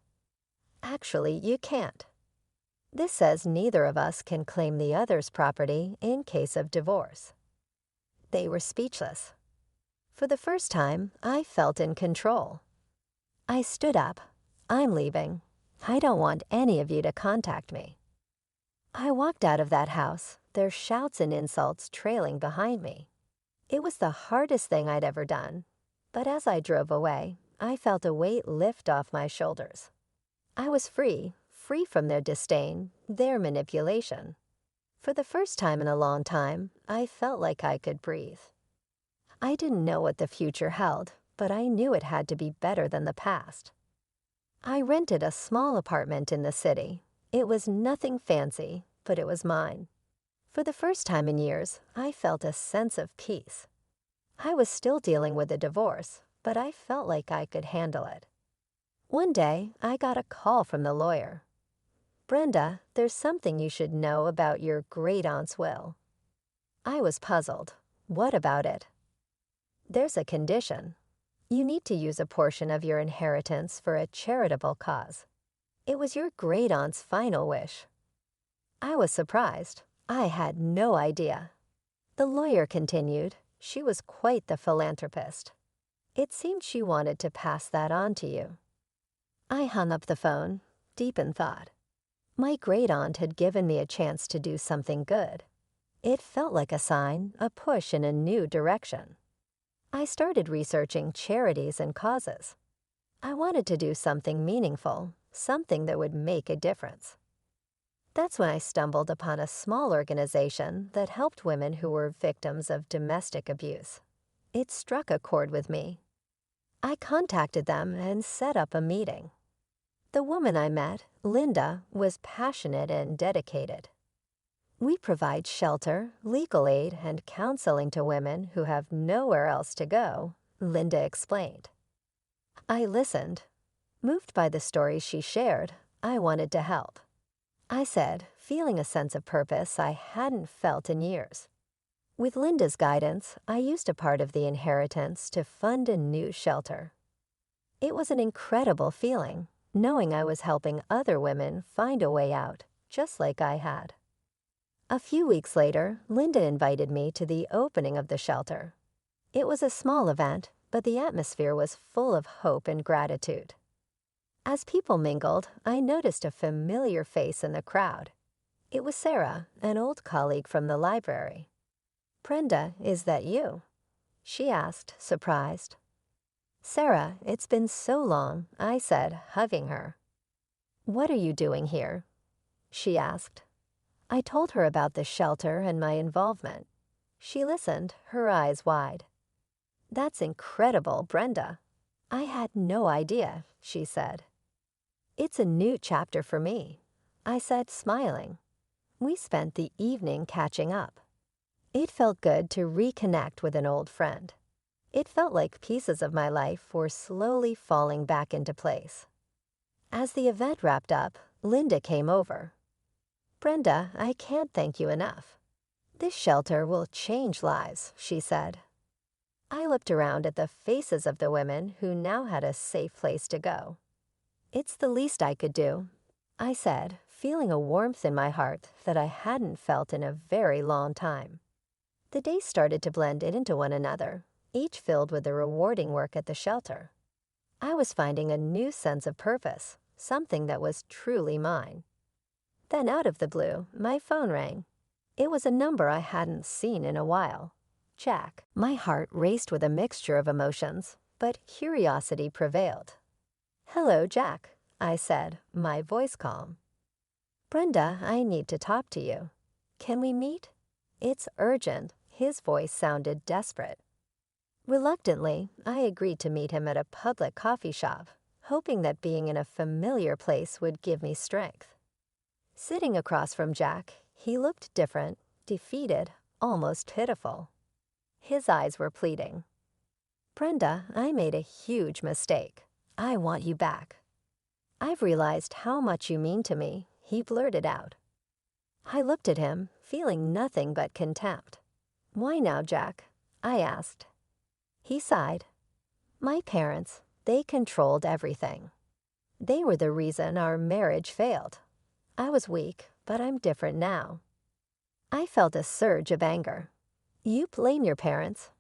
Actually, you can't. This says neither of us can claim the other's property in case of divorce. They were speechless. For the first time, I felt in control. I stood up. I'm leaving. I don't want any of you to contact me. I walked out of that house, their shouts and insults trailing behind me. It was the hardest thing I'd ever done, but as I drove away, I felt a weight lift off my shoulders. I was free from their disdain, their manipulation. For the first time in a long time, I felt like I could breathe. I didn't know what the future held, but I knew it had to be better than the past. I rented a small apartment in the city. It was nothing fancy, but it was mine. For the first time in years, I felt a sense of peace. I was still dealing with a divorce, but I felt like I could handle it. One day, I got a call from the lawyer. Brenda, there's something you should know about your great-aunt's will. I was puzzled. What about it? There's a condition. You need to use a portion of your inheritance for a charitable cause. It was your great-aunt's final wish. I was surprised. I had no idea. The lawyer continued. She was quite the philanthropist. It seemed she wanted to pass that on to you. I hung up the phone, deep in thought. My great-aunt had given me a chance to do something good. It felt like a sign, a push in a new direction. I started researching charities and causes. I wanted to do something meaningful, something that would make a difference. That's when I stumbled upon a small organization that helped women who were victims of domestic abuse. It struck a chord with me. I contacted them and set up a meeting. The woman I met, Linda, was passionate and dedicated. We provide shelter, legal aid, and counseling to women who have nowhere else to go, Linda explained. I listened. Moved by the stories she shared, I wanted to help. I said, feeling a sense of purpose I hadn't felt in years. With Linda's guidance, I used a part of the inheritance to fund a new shelter. It was an incredible feeling, knowing I was helping other women find a way out, just like I had. A few weeks later, Linda invited me to the opening of the shelter. It was a small event, but the atmosphere was full of hope and gratitude. As people mingled, I noticed a familiar face in the crowd. It was Sarah, an old colleague from the library. "Brenda, is that you?" she asked, surprised. "Sarah, it's been so long," I said, hugging her. "What are you doing here?" she asked. I told her about the shelter and my involvement. She listened, her eyes wide. "That's incredible, Brenda." "I had no idea," she said. "It's a new chapter for me," I said, smiling. We spent the evening catching up. It felt good to reconnect with an old friend. It felt like pieces of my life were slowly falling back into place. As the event wrapped up, Linda came over. "Brenda, I can't thank you enough. This shelter will change lives," she said. I looked around at the faces of the women who now had a safe place to go. "It's the least I could do," I said, feeling a warmth in my heart that I hadn't felt in a very long time. The days started to blend into one another, each filled with the rewarding work at the shelter. I was finding a new sense of purpose, something that was truly mine. Then out of the blue, my phone rang. It was a number I hadn't seen in a while. Jack. My heart raced with a mixture of emotions, but curiosity prevailed. "Hello, Jack," I said, my voice calm. "Brenda, I need to talk to you. Can we meet? It's urgent." His voice sounded desperate. Reluctantly, I agreed to meet him at a public coffee shop, hoping that being in a familiar place would give me strength. Sitting across from Jack, he looked different, defeated, almost pitiful. His eyes were pleading. "Brenda, I made a huge mistake. I want you back. I've realized how much you mean to me," he blurted out. I looked at him, feeling nothing but contempt. "Why now, Jack?" I asked. He sighed. "My parents, they controlled everything. They were the reason our marriage failed. I was weak, but I'm different now." I felt a surge of anger. "You blame your parents.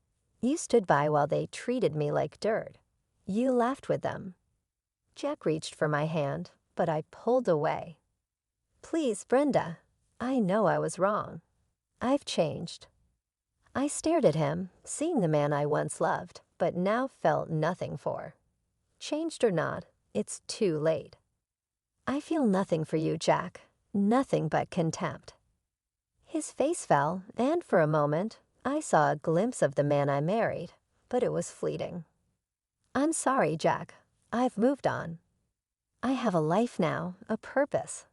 You stood by while they treated me like dirt. You laughed with them." Jack reached for my hand, but I pulled away. "Please, Brenda, I know I was wrong. I've changed." I stared at him, seeing the man I once loved, but now felt nothing for. Changed or not, it's too late. "I feel nothing for you, Jack. Nothing but contempt." His face fell, and for a moment, I saw a glimpse of the man I married, but it was fleeting. "I'm sorry, Jack. I've moved on. I have a life now, a purpose.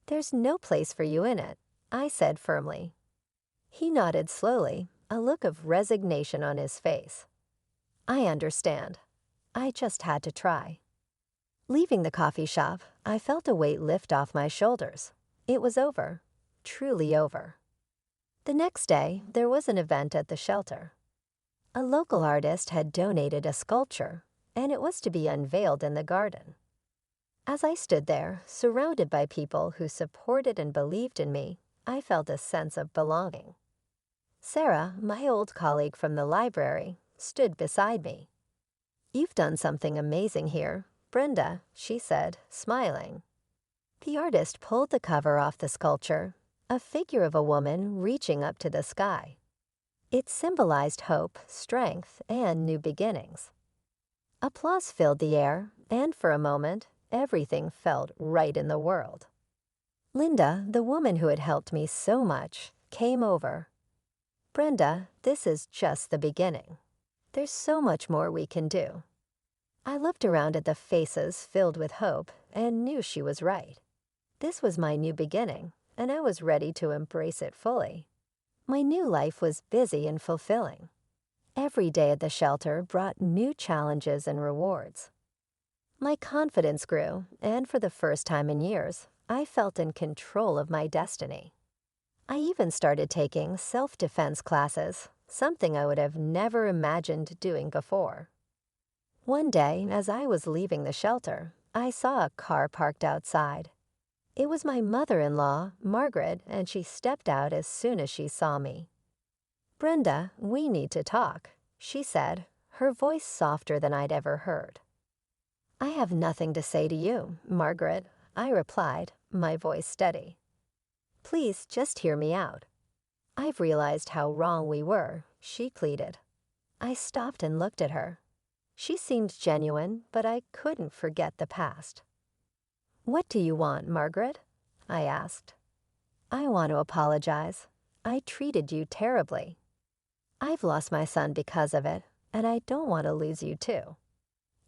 There's no place for you in it," I said firmly. He nodded slowly, a look of resignation on his face. "I understand. I just had to try." Leaving the coffee shop, I felt a weight lift off my shoulders. It was over. Truly over. The next day, there was an event at the shelter. A local artist had donated a sculpture, and it was to be unveiled in the garden. As I stood there, surrounded by people who supported and believed in me, I felt a sense of belonging. Sarah, my old colleague from the library, stood beside me. "You've done something amazing here, Brenda," she said, smiling. The artist pulled the cover off the sculpture, a figure of a woman reaching up to the sky. It symbolized hope, strength, and new beginnings. Applause filled the air, and for a moment, everything felt right in the world. Linda, the woman who had helped me so much, came over. "Brenda, this is just the beginning. There's so much more we can do." I looked around at the faces filled with hope and knew she was right. This was my new beginning, and I was ready to embrace it fully. My new life was busy and fulfilling. Every day at the shelter brought new challenges and rewards. My confidence grew, and for the first time in years, I felt in control of my destiny. I even started taking self-defense classes, something I would have never imagined doing before. One day, as I was leaving the shelter, I saw a car parked outside. It was my mother-in-law, Margaret, and she stepped out as soon as she saw me. "Brenda, we need to talk," she said, her voice softer than I'd ever heard. "I have nothing to say to you, Margaret," I replied, my voice steady. "Please just hear me out." "I've realized how wrong we were," she pleaded. I stopped and looked at her. She seemed genuine, but I couldn't forget the past. "What do you want, Margaret?" I asked. "I want to apologize. I treated you terribly. I've lost my son because of it, and I don't want to lose you too.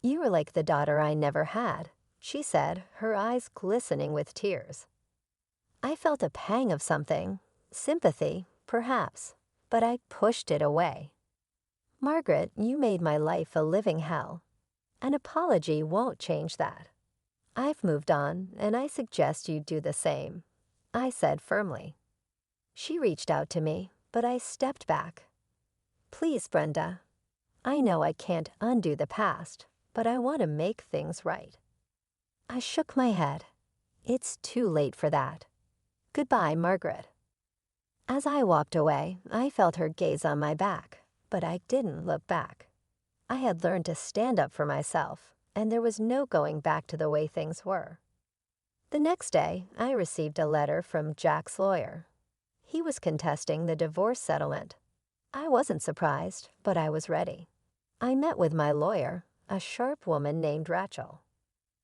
You were like the daughter I never had," she said, her eyes glistening with tears. I felt a pang of something, sympathy, perhaps, but I pushed it away. "Margaret, you made my life a living hell. An apology won't change that. I've moved on, and I suggest you do the same," I said firmly. She reached out to me, but I stepped back. "Please, Brenda. I know I can't undo the past, but I want to make things right." I shook my head. "It's too late for that. Goodbye, Margaret." As I walked away, I felt her gaze on my back, but I didn't look back. I had learned to stand up for myself, and there was no going back to the way things were. The next day, I received a letter from Jack's lawyer. He was contesting the divorce settlement. I wasn't surprised, but I was ready. I met with my lawyer, a sharp woman named Rachel.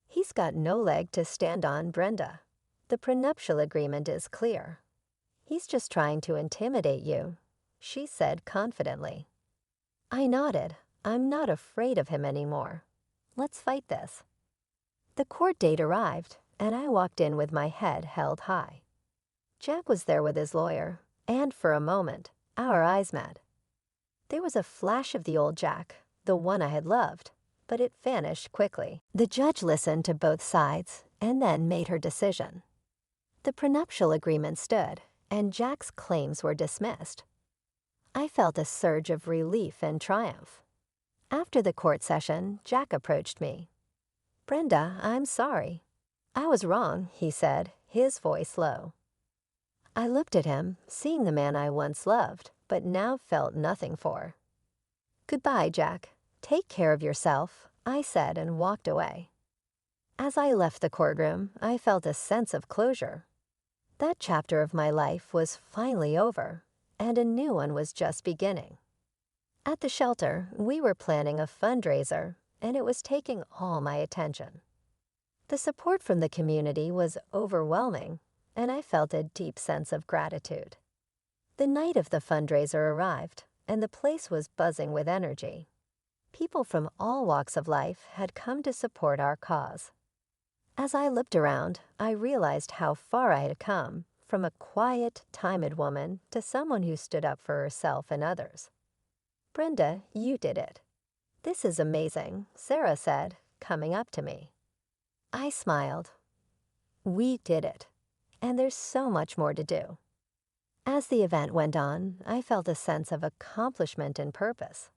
"He's got no leg to stand on, Brenda. The prenuptial agreement is clear. He's just trying to intimidate you," she said confidently. I nodded. I'm not afraid of him anymore. Let's fight this. The court date arrived, and I walked in with my head held high. Jack was there with his lawyer, and for a moment, our eyes met. There was a flash of the old Jack, the one I had loved, but it vanished quickly. The judge listened to both sides and then made her decision. The prenuptial agreement stood, and Jack's claims were dismissed. I felt a surge of relief and triumph. After the court session, Jack approached me. "Brenda, I'm sorry. I was wrong," he said, his voice low. I looked at him, seeing the man I once loved, but now felt nothing for. "Goodbye, Jack. Take care of yourself," I said and walked away. As I left the courtroom, I felt a sense of closure. That chapter of my life was finally over, and a new one was just beginning. At the shelter, we were planning a fundraiser, and it was taking all my attention. The support from the community was overwhelming, and I felt a deep sense of gratitude. The night of the fundraiser arrived, and the place was buzzing with energy. People from all walks of life had come to support our cause. As I looked around, I realized how far I had come, from a quiet, timid woman to someone who stood up for herself and others. "Brenda, you did it." "This is amazing," Sarah said, coming up to me. I smiled. We did it, and there's so much more to do. As the event went on, I felt a sense of accomplishment and purpose.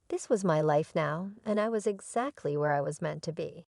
This was my life now, and I was exactly where I was meant to be.